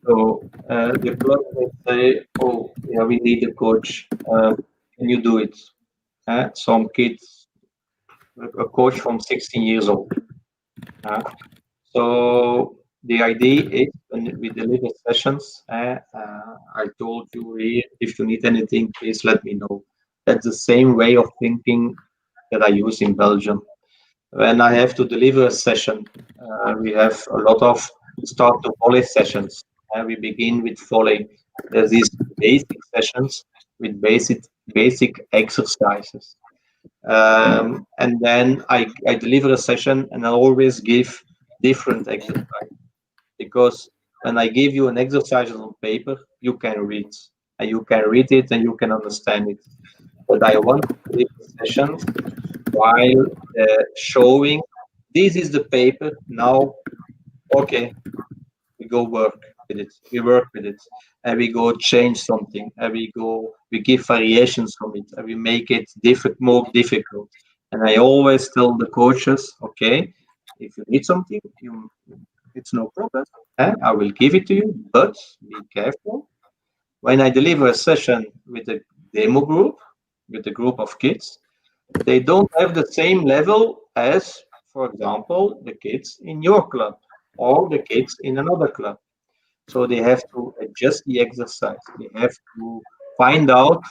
So the club will say, "Oh, yeah, we need a coach. Can you do it?" Some kids, a coach from 16 years old. So the idea is when we deliver sessions, I told you here, if you need anything, please let me know. That's the same way of thinking that I use in Belgium. When I have to deliver a session, we have a lot of start to volley sessions. We begin with volley. There's these basic sessions with basic exercises. And then I deliver a session and I always give different exercises, because when I give you an exercise on paper, you can read, and you can read it and you can understand it. But I want to deliver sessions while showing this is the paper now. Okay, we go work with it. We work with it, and we go change something, and we give variations from it, and we make it more difficult. And I always tell the coaches, okay, if you need something, it's no problem. I will give it to you, but be careful. When I deliver a session with a demo group, with a group of kids, they don't have the same level as, for example, the kids in your club or the kids in another club. So they have to adjust the exercise. They have to find out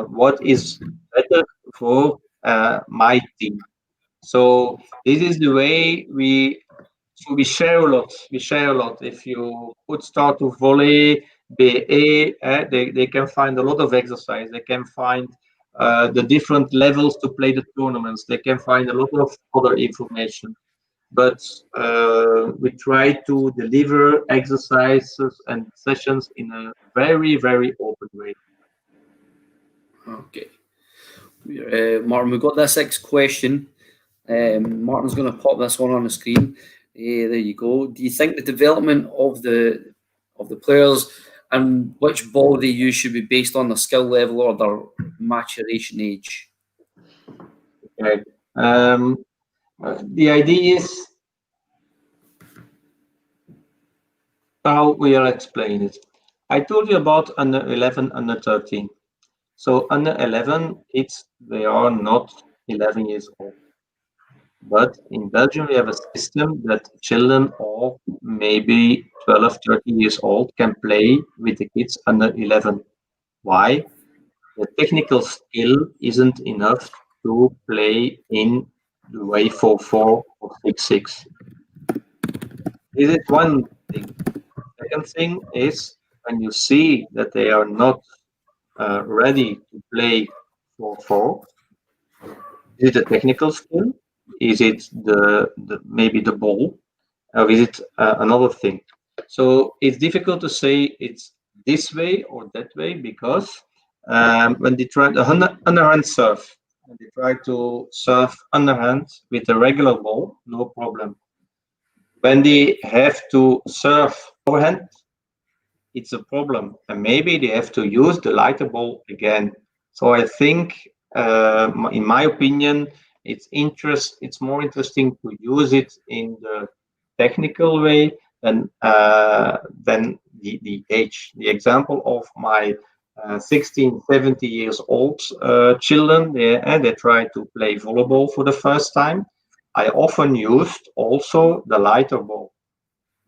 what is better for my team. So this is the way we share a lot. We share a lot. If you put start to volley, BA, they can find a lot of exercise. They can find the different levels to play the tournaments. They can find a lot of other information. But we try to deliver exercises and sessions in a very, very open way.
Okay. Martin, we've got this next question. Martin's going to pop this one on the screen. There you go. Do you think the development of the players and which ball they use should be based on their skill level or their maturation age?
Okay. The idea is how we'll explain it. I told you about under 11, under 13. So under 11, they are not 11 years old. But in Belgium, we have a system that children of maybe 12, 13 years old can play with the kids under 11. Why? The technical skill isn't enough to play in the way 4-4 or 6-6. This is one thing. Second thing is when you see that they are not ready to play 4-4, is it a technical skill? Is it maybe the ball? Or is it another thing? So it's difficult to say it's this way or that way, because when they try the underhand serve, when they try to serve underhand with a regular ball, no problem. When they have to serve overhand, it's a problem, and maybe they have to use the lighter ball again. So I think, in my opinion, it's more interesting to use it in the technical way than the age. The example of my 16, 70 years old children, they try to play volleyball for the first time. I often used also the lighter ball.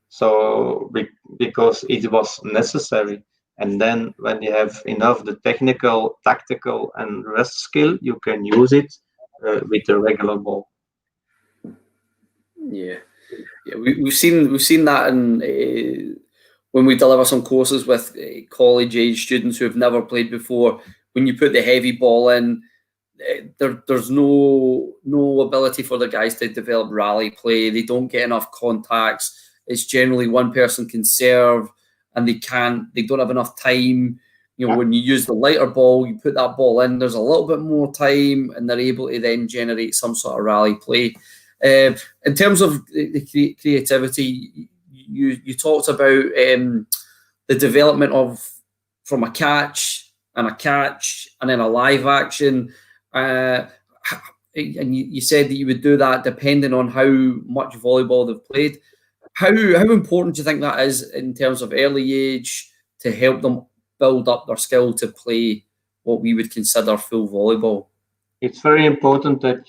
So because it was necessary. And then when you have enough the technical, tactical, and rest skill, you can use it with the regular ball.
Yeah, we've seen that in when we deliver some courses with college age students who have never played before. When you put the heavy ball in, there's no ability for the guys to develop rally play. They don't get enough contacts. It's generally one person can serve and they don't have enough time. You know, when you use the lighter ball, you put that ball in, there's a little bit more time and they're able to then generate some sort of rally play. In terms of the creativity, you talked about the development of from a catch and then a live action. And you said that you would do that depending on how much volleyball they've played. How important do you think that is in terms of early age to help them build up their skill to play what we would consider full volleyball?
It's very important that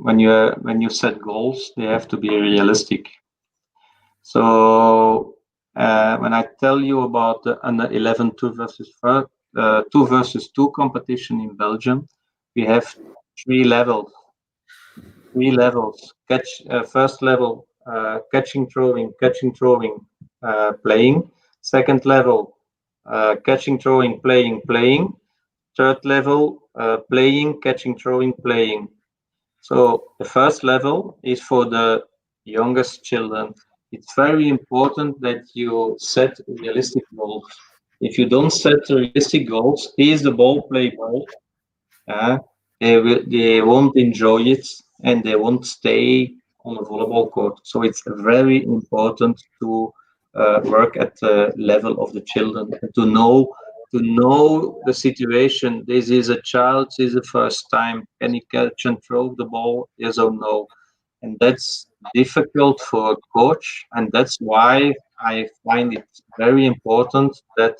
when you set goals, they have to be realistic. So when I tell you about the under 11 2 versus 2 competition in Belgium, we have 3 levels. 3 levels. First level, catching, throwing, playing. Second level, catching, throwing, playing. Third level, playing, catching, throwing, playing. So the first level is for the youngest children. It's very important that you set realistic goals. If you don't set realistic goals, here's the ball, play ball. They won't enjoy it and they won't stay on the volleyball court. So it's very important to work at the level of the children and to know the situation. This is a child. This is the first time. Can he catch and throw the ball? Yes or no? And that's difficult for a coach, and that's why I find it very important that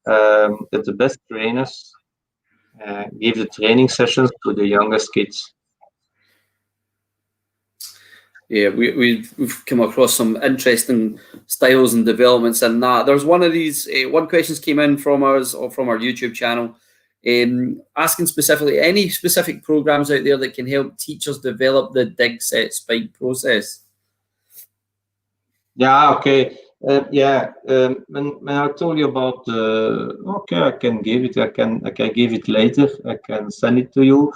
that the best trainers give the training sessions to the youngest kids.
Yeah, we've come across some interesting styles and developments in that. There's one of these, one questions came in from us or from our YouTube channel, asking specifically any specific programs out there that can help teachers develop the dig, set, spike process.
Yeah, okay. When I told you about okay, I can give it. I can give it later. I can send it to you.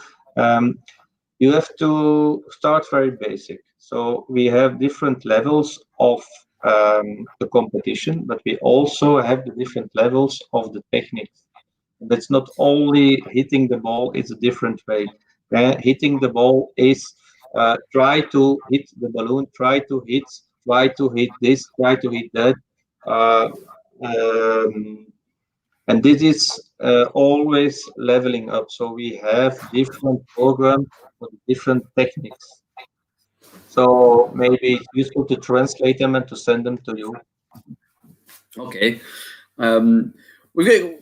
You have to start very basic. So we have different levels of the competition, but we also have the different levels of the techniques. That's not only hitting the ball; it's a different way. Hitting the ball is try to hit the balloon, try to hit this, try to hit that. Uh, um, and this is always leveling up. So we have different programs for different techniques. So maybe it's useful to translate them and to send them to you.
Okay. We've got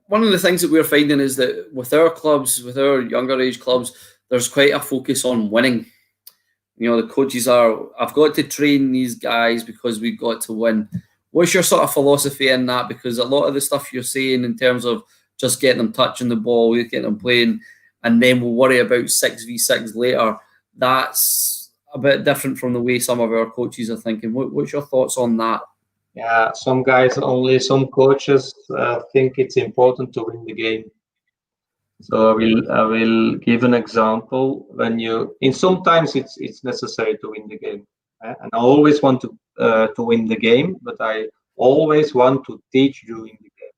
one of the things that we're finding is that with our clubs, with our younger age clubs, there's quite a focus on winning. You know, the coaches are, I've got to train these guys because we've got to win. What's your sort of philosophy in that? Because a lot of the stuff you're saying in terms of just getting them touching the ball, getting them playing, and then we'll worry about 6v6 later, that's a bit different from the way some of our coaches are thinking. What's your thoughts on that?
Yeah, some coaches think it's important to win the game. So I will give an example. Sometimes it's necessary to win the game, and I always want to win the game, but I always want to teach during the game.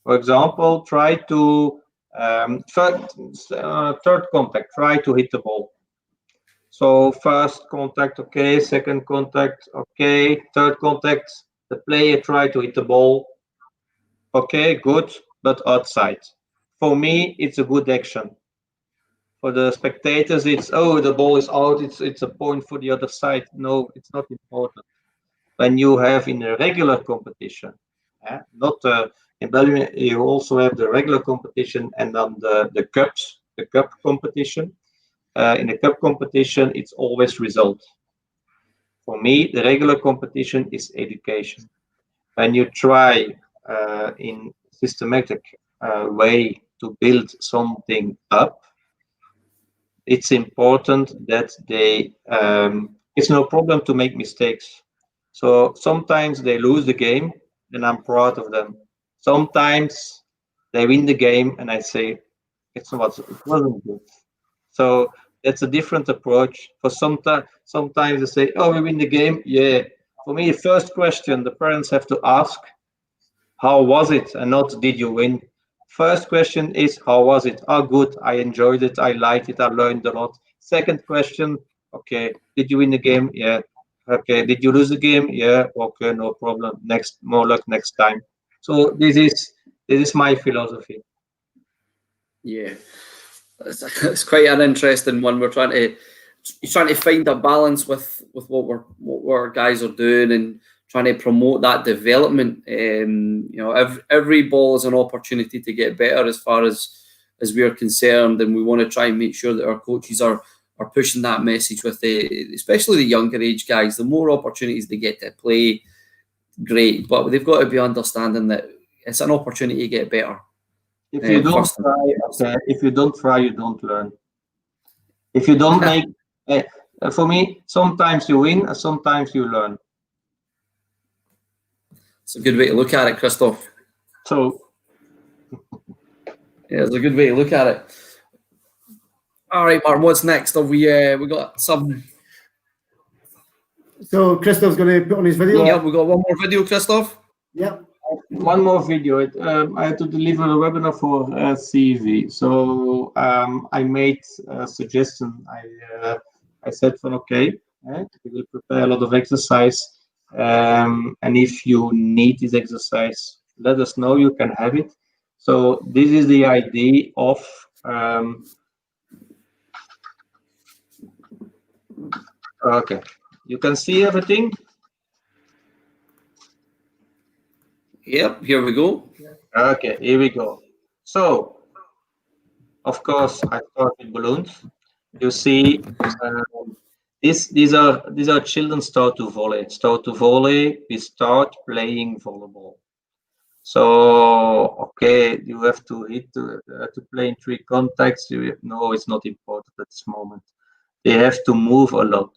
For example, try to third contact, try to hit the ball. So first contact, okay. Second contact, okay. Third contact, the player try to hit the ball. Okay, good, but outside. For me, it's a good action. For the spectators, it's the ball is out. It's a point for the other side. No, it's not important. When you have in a regular competition, not in Belgium, you also have the regular competition and then the cup competition. In the cup competition, it's always result. For me, the regular competition is education. When you try in systematic way to build something up, it's important that it's no problem to make mistakes. So sometimes they lose the game and I'm proud of them. Sometimes they win the game and I say it wasn't good. So that's a different approach. For sometimes they say, oh, we win the game. Yeah. For me, the first question the parents have to ask, how was it? And not did you win? First question is, how was it? Oh, good. I enjoyed it. I liked it. I learned a lot. Second question, okay, did you win the game? Yeah. Okay. Did you lose the game? Yeah. Okay, no problem. More luck next time. So this is my philosophy.
Yeah, it's quite an interesting one. We're trying to find a balance with what our guys are doing and trying to promote that development. You know, every ball is an opportunity to get better as far as we are concerned, and we want to try and make sure that our coaches are are pushing that message with especially the younger age guys. The more opportunities they get to play, great. But they've got to be understanding that it's an opportunity to get better.
If you don't try, okay. If you don't try, you don't learn. If you don't make, for me, sometimes you win, and sometimes you learn.
It's a good way to look at it, Christoph.
So,
yeah, it's a good way to look at it. All right, Martin, what's next? Have we got some?
So Christoph's going to put on his video.
Yeah, we got one more video, Christoph.
Yeah.
One more video. I had to deliver a webinar for CV. So I made a suggestion. I said, okay, we will prepare a lot of exercise. And if you need this exercise, let us know. You can have it. So this is the idea of okay. You can see everything.
Yep, here we go.
Okay, here we go. So, of course, I start with balloons. You see, these are children start to volley. We start playing volleyball. So, okay, you have to hit to play in 3 contacts. No, it's not important at this moment. They have to move a lot.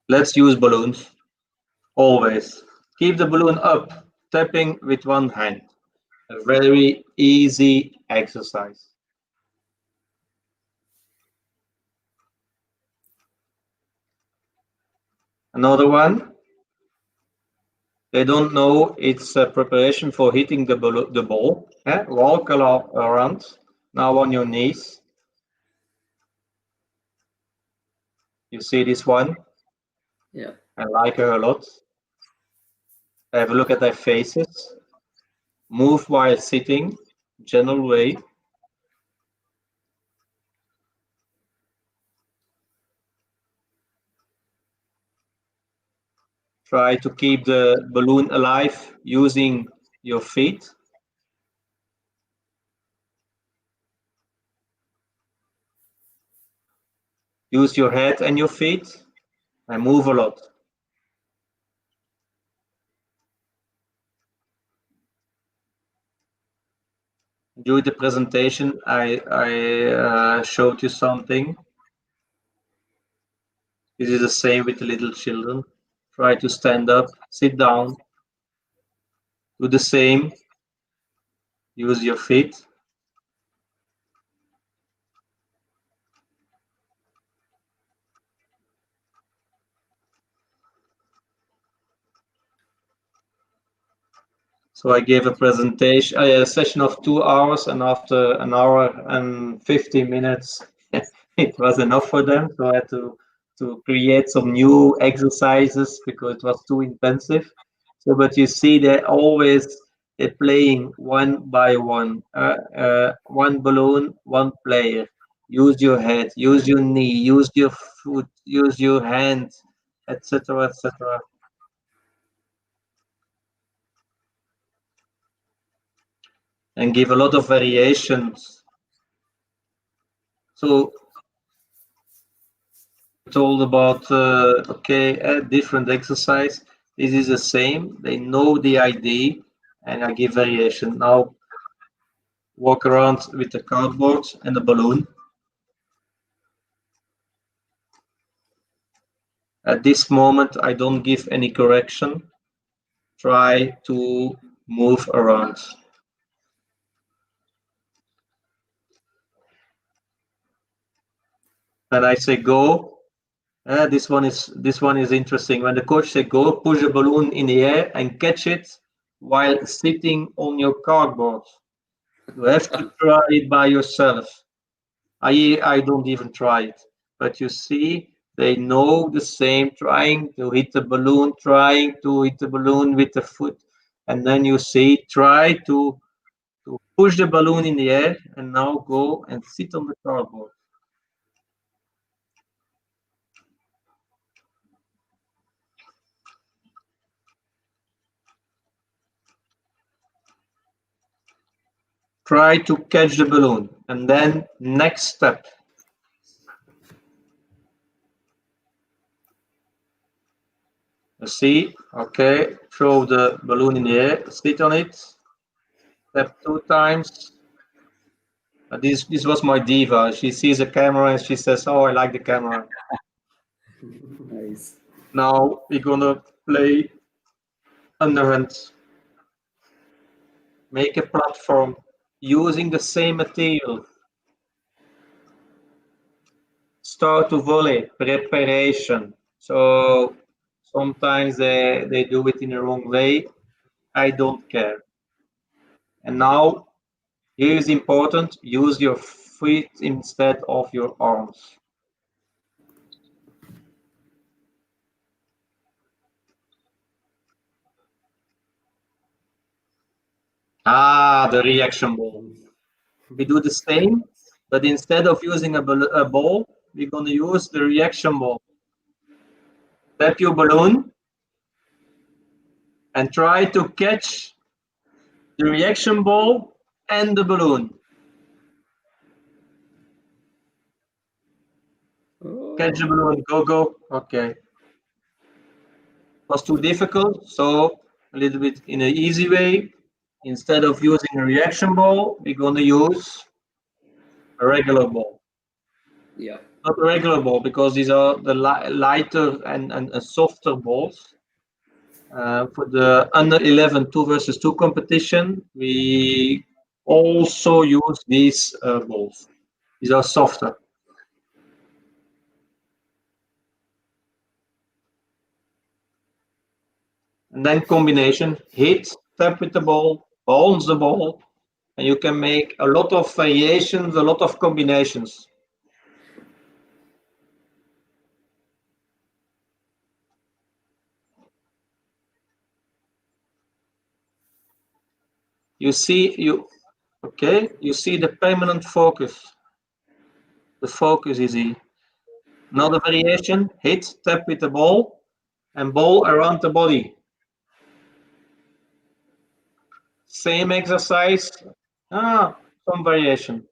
Let's use balloons. Always keep the balloon up, tapping with one hand. A very easy exercise. Another one. They don't know it's a preparation for hitting the ball. Walk around. Now on your knees. You see this one?
Yeah.
I like her a lot. Have a look at their faces. Move while sitting, general way. Try to keep the balloon alive using your feet. Use your head and your feet and move a lot. During the presentation, I showed you something. This is the same with the little children. Try to stand up, sit down, do the same, use your feet. So I gave a presentation, a session of 2 hours, and after an hour and 50 minutes, it was enough for them. So I had to create some new exercises because it was too intensive. So, but you see, they're playing one by one. One balloon, one player. Use your head, use your knee, use your foot, use your hand, etc., etc. And give a lot of variations. So told about different exercise. This is the same. They know the idea, and I give variation. Now walk around with the cardboard and the balloon. At this moment, I don't give any correction. Try to move around. And I say go. This one is interesting. When the coach say go, push the balloon in the air and catch it while sitting on your cardboard. You have to try it by yourself. I don't even try it, but you see, they know the same. Trying to hit the balloon with the foot, and then you see, try to push the balloon in the air, and now go and sit on the cardboard. try to catch the balloon, and then next step. You see, okay, throw the balloon in the air, sit on it, tap 2 times. This was my diva. She sees the camera and she says, "Oh, I like the camera."
Nice.
Now we're gonna play underhand. Make a platform using the same material. Start to volley, preparation. So sometimes they do it in the wrong way. I don't care. And now, here is important, use your feet instead of your arms. Ah, the reaction ball. We do the same, but instead of using a ball, we're going to use the reaction ball. Tap your balloon and try to catch the reaction ball and the balloon. Catch the balloon, go, go. Okay. Was too difficult, so a little bit in an easy way. Instead of using a reaction ball, we're going to use a regular ball.
Yeah.
Not a regular ball, because these are the lighter and softer balls. For the under 11 2 versus 2 competition, we also use these balls. These are softer. And then combination, hit, tap with the ball, bounce the ball, and you can make a lot of variations, a lot of combinations. You see the permanent focus. The focus is here. Another variation, hit, tap with the ball, and ball around the body. Same exercise, some variation.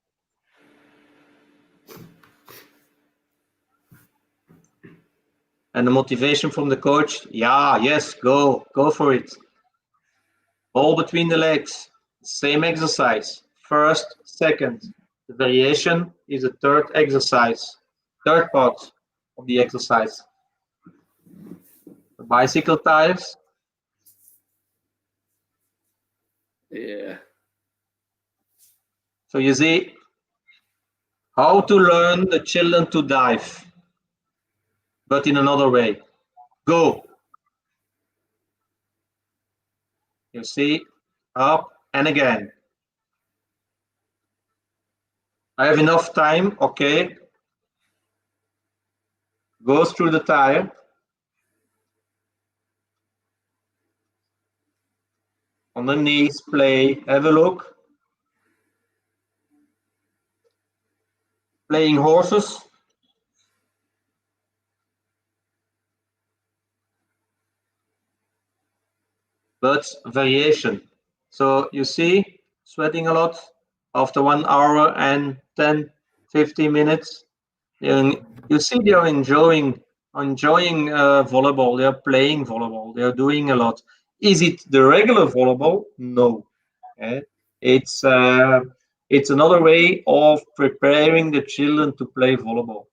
And the motivation from the coach, yes, go for it. Ball between the legs, same exercise. First, second. The variation is a third exercise, third part of the exercise. The bicycle tires.
Yeah.
So you see how to learn the children to dive, but in another way. Go. You see, up and again. I have enough time, okay. Goes through the tire. On the knees, play, have a look. Playing horses. But variation. So you see, sweating a lot after 1 hour and 10, 15 minutes. You see they are enjoying volleyball. They are playing volleyball. They are doing a lot. Is it the regular volleyball? No. Okay. It's another way of preparing the children to play volleyball.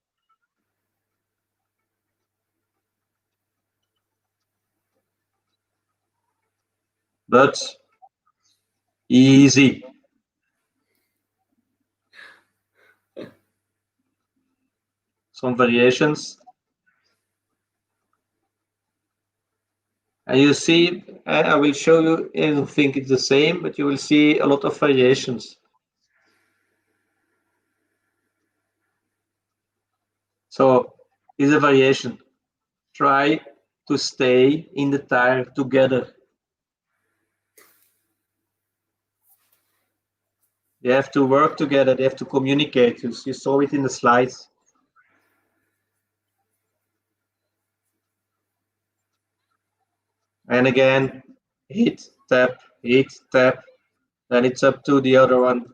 But easy. Some variations. And you see, I will show you, I don't think it's the same, but you will see a lot of variations. So, is a variation. Try to stay in the tire together. They have to work together, they have to communicate. You saw it in the slides. And again, hit, tap, then it's up to the other one.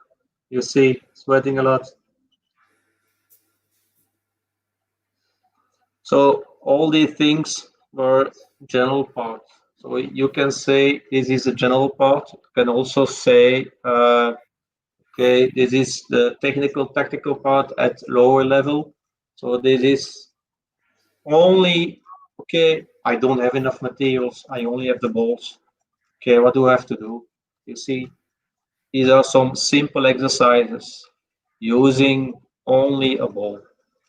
You see, sweating a lot. So all these things were general part. So you can say this is a general part. You can also say, okay, this is the technical, tactical part at lower level. So this is only, okay, I don't have enough materials. I only have the balls. Okay, what do I have to do? You see, these are some simple exercises using only a ball.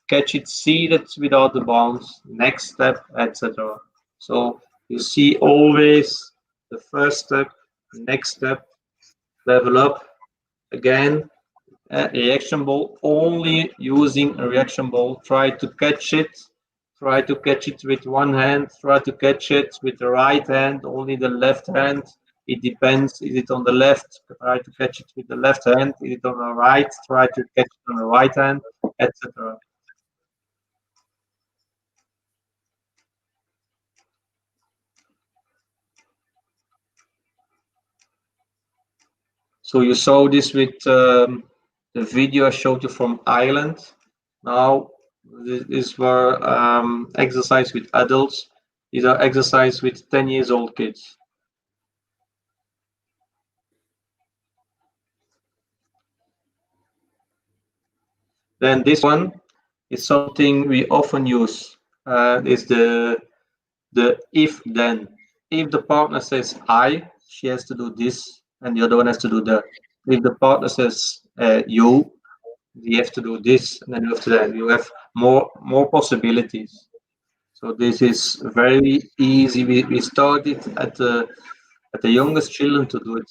Catch it seated without the bounce, next step, etc. So you see always the first step, next step, level up, again, a reaction ball, only using a reaction ball. Try to catch it. Try to catch it with one hand. Try to catch it with the right hand, only the left hand. It depends. Is it on the left? Try to catch it with the left hand. Is it on the right? Try to catch it on the right hand, etc. So you saw this with the video I showed you from Ireland. Now, these were exercise with adults. These are exercise with 10 years old kids. Then this one is something we often use. Is the if then. If the partner says I, she has to do this, and the other one has to do that. If the partner says you have to do this, and then you have to that. You have more possibilities. So this is very easy. We started at the youngest children to do it.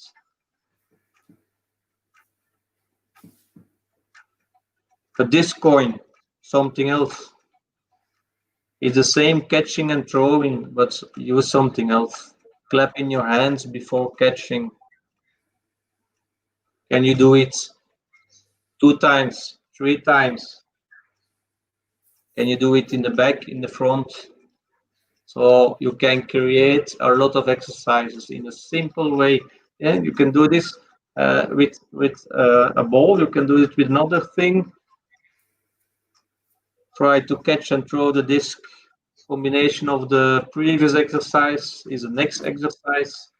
But this coin, something else. It's the same catching and throwing, but use something else. Clap in your hands before catching. Can you do it 2 times, 3 times? Can you do it in the back, in the front? So you can create a lot of exercises in a simple way. Yeah, you can do this with a ball. You can do it with another thing. Try to catch and throw the disc. Combination of the previous exercise is the next exercise.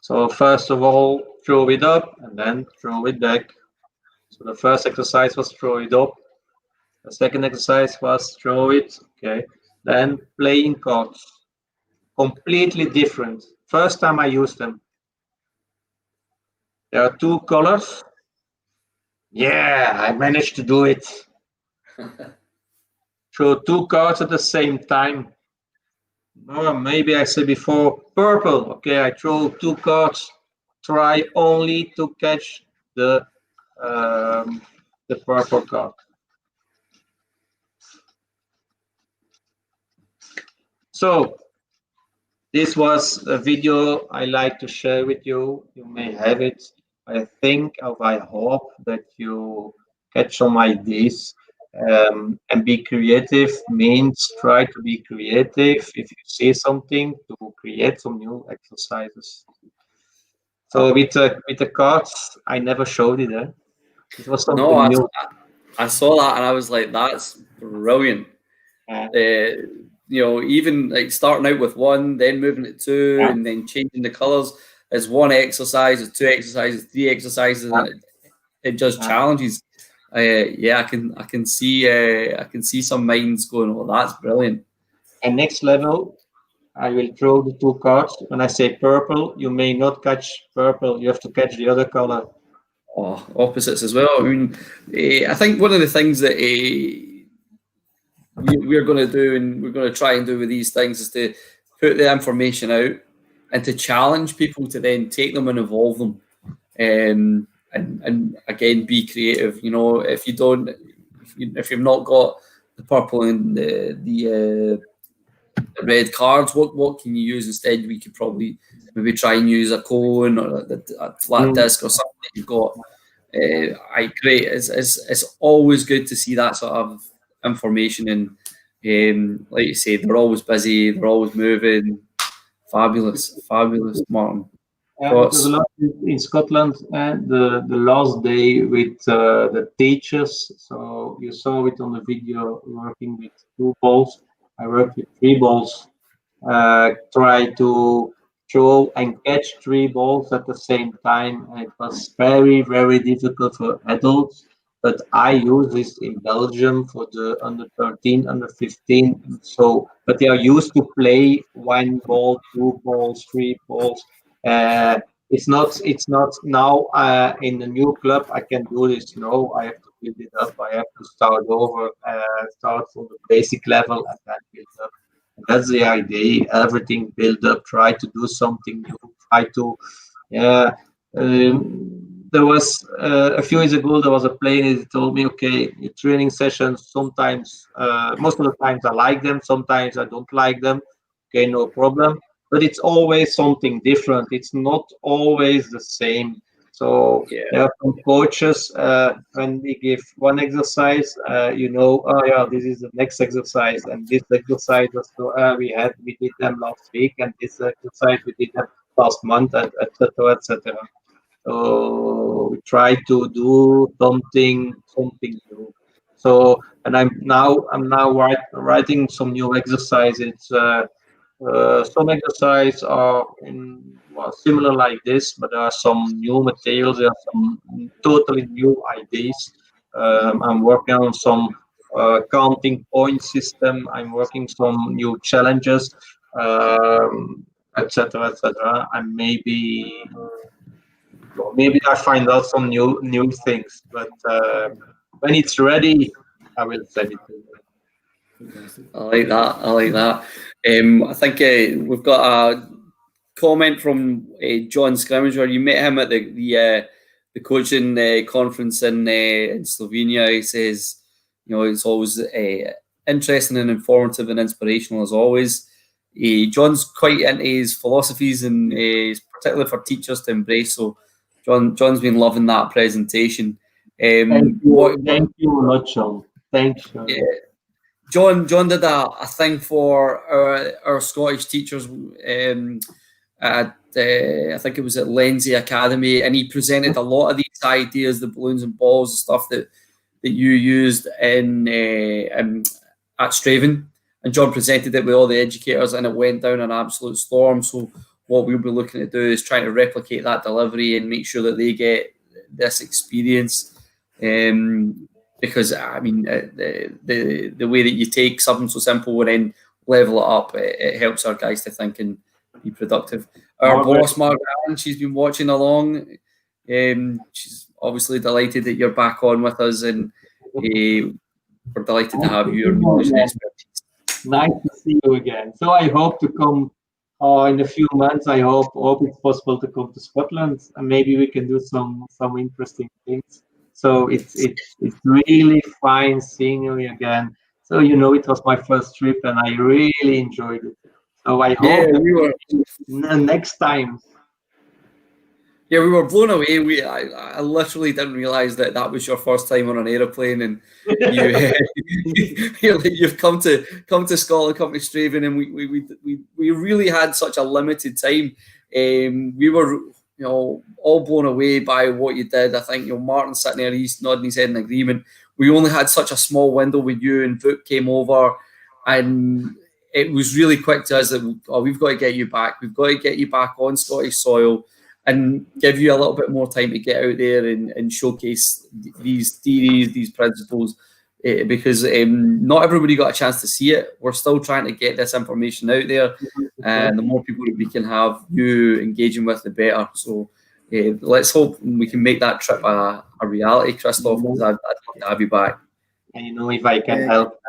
So first of all, throw it up and then throw it back. So the first exercise was throw it up. The second exercise was throw it. Okay. Then playing cards. Completely different. First time I used them. There are 2 colors. Yeah, I managed to do it. Throw 2 cards at the same time. Or maybe I said before, purple. Okay, I throw 2 cards. Try only to catch the purple card. So this was a video I like to share with you. You may have it. I think, or I hope that you catch some ideas. And be creative means try to be creative. If you see something, to create some new exercises. So with the cards, I never showed it. It was something
No,
new.
I saw that and I was like, that's brilliant. You know, even like starting out with 1, then moving to 2, and then changing the colors as 1 exercise, as 2 exercises, 3 exercises. And it just challenges. Yeah, I can see some minds going, "Oh, that's brilliant."
And next level, I will throw the 2 cards. When I say purple, you may not catch purple. You have to catch the other color.
Oh, opposites as well. I mean, I think one of the things that we're going to do, and we're going to try and do with these things, is to put the information out and to challenge people to then take them and evolve them, and again be creative. You know, if you don't, if you've not got the purple and the red cards, what can you use instead? We could probably maybe try and use a cone or a flat disc or something that you've got. Great. It's always good to see that sort of information, and like you say, they're always busy, they're always moving. Fabulous, Martin.
Because in Scotland, the last day with the teachers, so you saw it on the video, working with 2 balls. I worked with 3 balls. Try to throw and catch 3 balls at the same time. And it was very, very difficult for adults. But I use this in Belgium for the under 13, under 15. So, but they are used to play 1 ball, 2 balls, 3 balls. It's not now in the new club I can do this. No, I have to build it up. I have to start over, start from the basic level and then build up. And that's the idea. Everything build up. Try to do something new. Try to, yeah. There was a few years ago. There was a player that told me, "Okay, your training sessions. Sometimes, most of the times I like them. Sometimes I don't like them. Okay, no problem." But it's always something different. It's not always the same. So there are some coaches, when we give one exercise, oh yeah, this is the next exercise, and this exercise we did them last week, and this exercise we did them last month, and etc. etc. So we try to do something new. So, and I'm now writing some new exercises. Some exercises are similar like this, but there are some new materials. There are some totally new ideas. I'm working on some counting point system. I'm working some new challenges, etc., etc. And maybe I find out some new things. But when it's ready, I will send it to you.
I like that. I think we've got a comment from John Scrimmager. You met him at the coaching conference in Slovenia. He says, it's always interesting and informative and inspirational as always. John's quite into his philosophies, and particularly for teachers to embrace. So John's been loving that presentation.
Thank you a lot, John. Thanks.
John did a thing for our Scottish teachers at I think it was at Lenzie Academy, and he presented a lot of these ideas, the balloons and balls and stuff that you used in at Straven, and John presented it with all the educators, and it went down an absolute storm. So what we'll be looking to do is trying to replicate that delivery and make sure that they get this experience. Because I mean, the way that you take something so simple and then level it up, it helps our guys to think and be productive. Our boss, Margaret Allen, she's been watching along. She's obviously delighted that you're back on with us, and we're delighted to have you.
Nice to see you again. So I hope to come in a few months. I hope it's possible to come to Scotland, and maybe we can do some interesting things. So it's really fine seeing you again. So it was my first trip, and I really enjoyed it. So I hope next time.
Yeah, we were blown away. I literally didn't realise that was your first time on an aeroplane, and you've come to Scotland, come to Straven, and we really had such a limited time. We were all blown away by what you did. I think Martin sitting there, he's nodding his head in agreement. We only had such a small window with you, and Vuk came over, and it was really quick to us that we've got to get you back. We've got to get you back on Scottish soil and give you a little bit more time to get out there and showcase these theories, these principles, because not everybody got a chance to see it. We're still trying to get this information out there, and the more people that we can have you engaging with, the better. So let's hope we can make that trip a reality, Christoph, because I'd love to have you back.
And if I can help.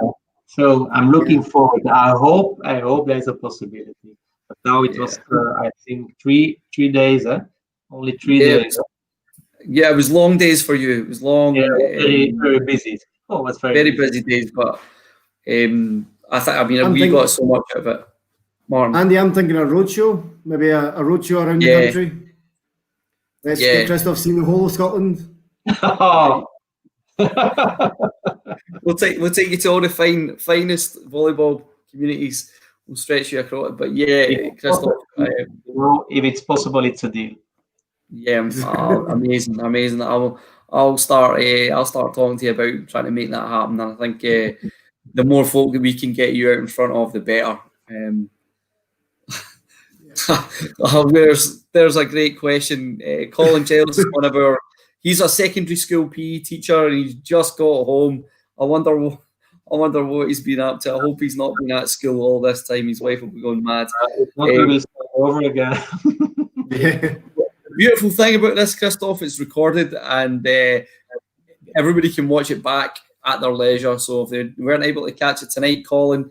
So I'm looking forward. I hope there's a possibility. But now it was, I think, three days, only 3 days.
Yeah, it was long days for you. It was long.
Yeah, very, very busy. Oh, it's
very busy days, but we got so much out of it. Martin.
Andy, I'm thinking a roadshow, maybe a roadshow around the country. Let's get Christoph seeing the whole of Scotland.
We'll take you to all the finest volleyball communities. we'll stretch you across. But yeah, Christoph,
if it's possible, it's a deal.
Yeah, amazing. I'll start talking to you about trying to make that happen. And I think the more folk that we can get you out in front of, the better. There's a great question. Colin Giles is he's a secondary school PE teacher and he's just got home. I wonder what he's been up to. I hope he's not been at school all this time. His wife will be going mad.
We'll start over again.
Yeah.
The beautiful thing about this, Christoph, it's recorded and everybody can watch it back at their leisure. So if they weren't able to catch it tonight, Colin,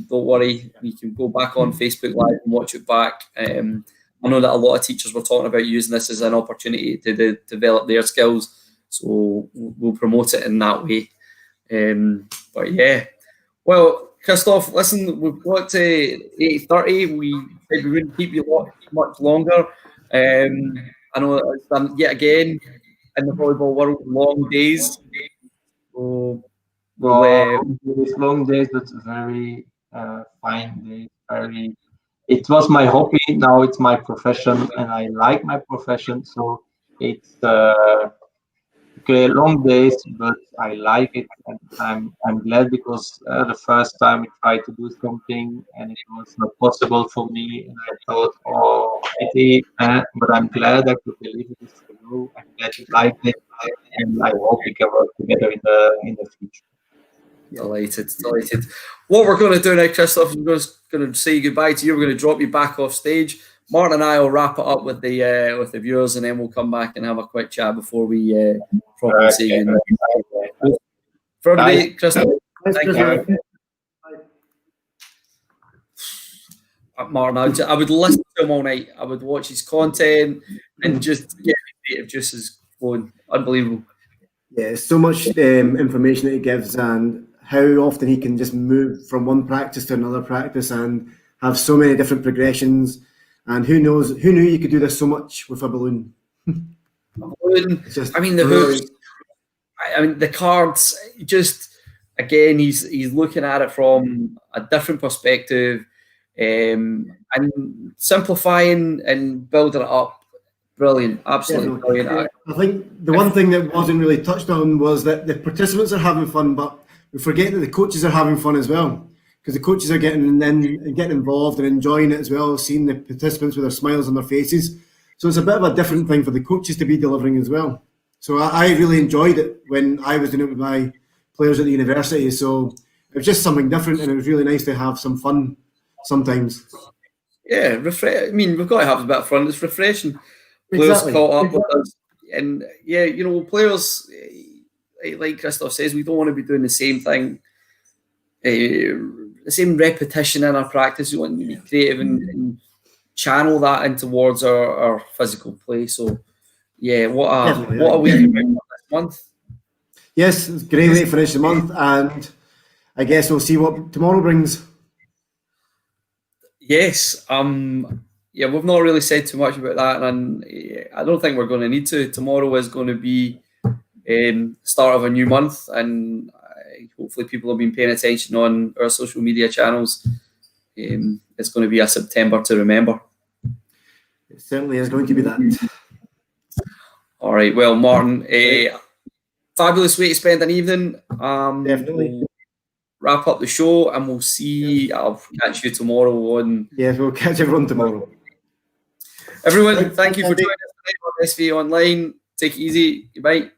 don't worry. You can go back on Facebook Live and watch it back. I know that a lot of teachers were talking about using this as an opportunity to develop their skills. So we'll promote it in that way. But yeah. Well, Christoph, listen, we've got to 8:30. We said we wouldn't keep you much longer. I know it's done yet again in the volleyball world, long days. So
it's long days, but very fine days. It was my hobby. Now it's my profession, and I like my profession. So it's long days, but I like it, and I'm glad because the first time I tried to do something and it was not possible for me, and I thought, pity, but I'm glad I could deliver this for you. I'm glad you liked it, and I hope we can work together in the future.
Delighted. What we're going to do now, Christoph, I'm just going to say goodbye to you. We're going to drop you back off stage. Martin and I will wrap it up with the viewers, and then we'll come back and have a quick chat before we properly say goodnight. For everybody, Christoph, thank you. Martin, I would listen to him all night. I would watch his content and just get creative juices flowing. Unbelievable.
Yeah, so much information that he gives, and how often he can just move from one practice to another practice and have so many different progressions. And who knew you could do this so much with a balloon?
I mean, the hoops. I mean, the cards. Just again, he's looking at it from a different perspective, and simplifying and building it up. Brilliant, absolutely brilliant.
I think the one thing that wasn't really touched on was that the participants are having fun, but we forget that the coaches are having fun as well, because the coaches are getting involved and enjoying it as well, seeing the participants with their smiles on their faces. So it's a bit of a different thing for the coaches to be delivering as well. So I really enjoyed it when I was doing it with my players at the university. So it was just something different, and it was really nice to have some fun sometimes.
Yeah, I mean, we've got to have a bit of fun. It's refreshing. Players caught up with us, and yeah, players, like Christoph says, we don't want to be doing the same thing, the same repetition in our practice. We want to be creative and channel that in towards our physical play. So, yeah, what a week this month.
Yes, it's a great way to finish the month, and I guess we'll see what tomorrow brings.
Yes, yeah, we've not really said too much about that, and I don't think we're going to need to. Tomorrow is going to be start of a new month, and hopefully people have been paying attention on our social media channels. It's going to be a September to remember.
It certainly is going to be that.
All right, well, Martin, fabulous way to spend an evening.
Definitely.
We'll wrap up the show, and we'll see. I'll catch you tomorrow on.
Yes, we'll catch everyone tomorrow.
Everyone, thank you for joining us tonight on SV Online. Take it easy. Goodbye.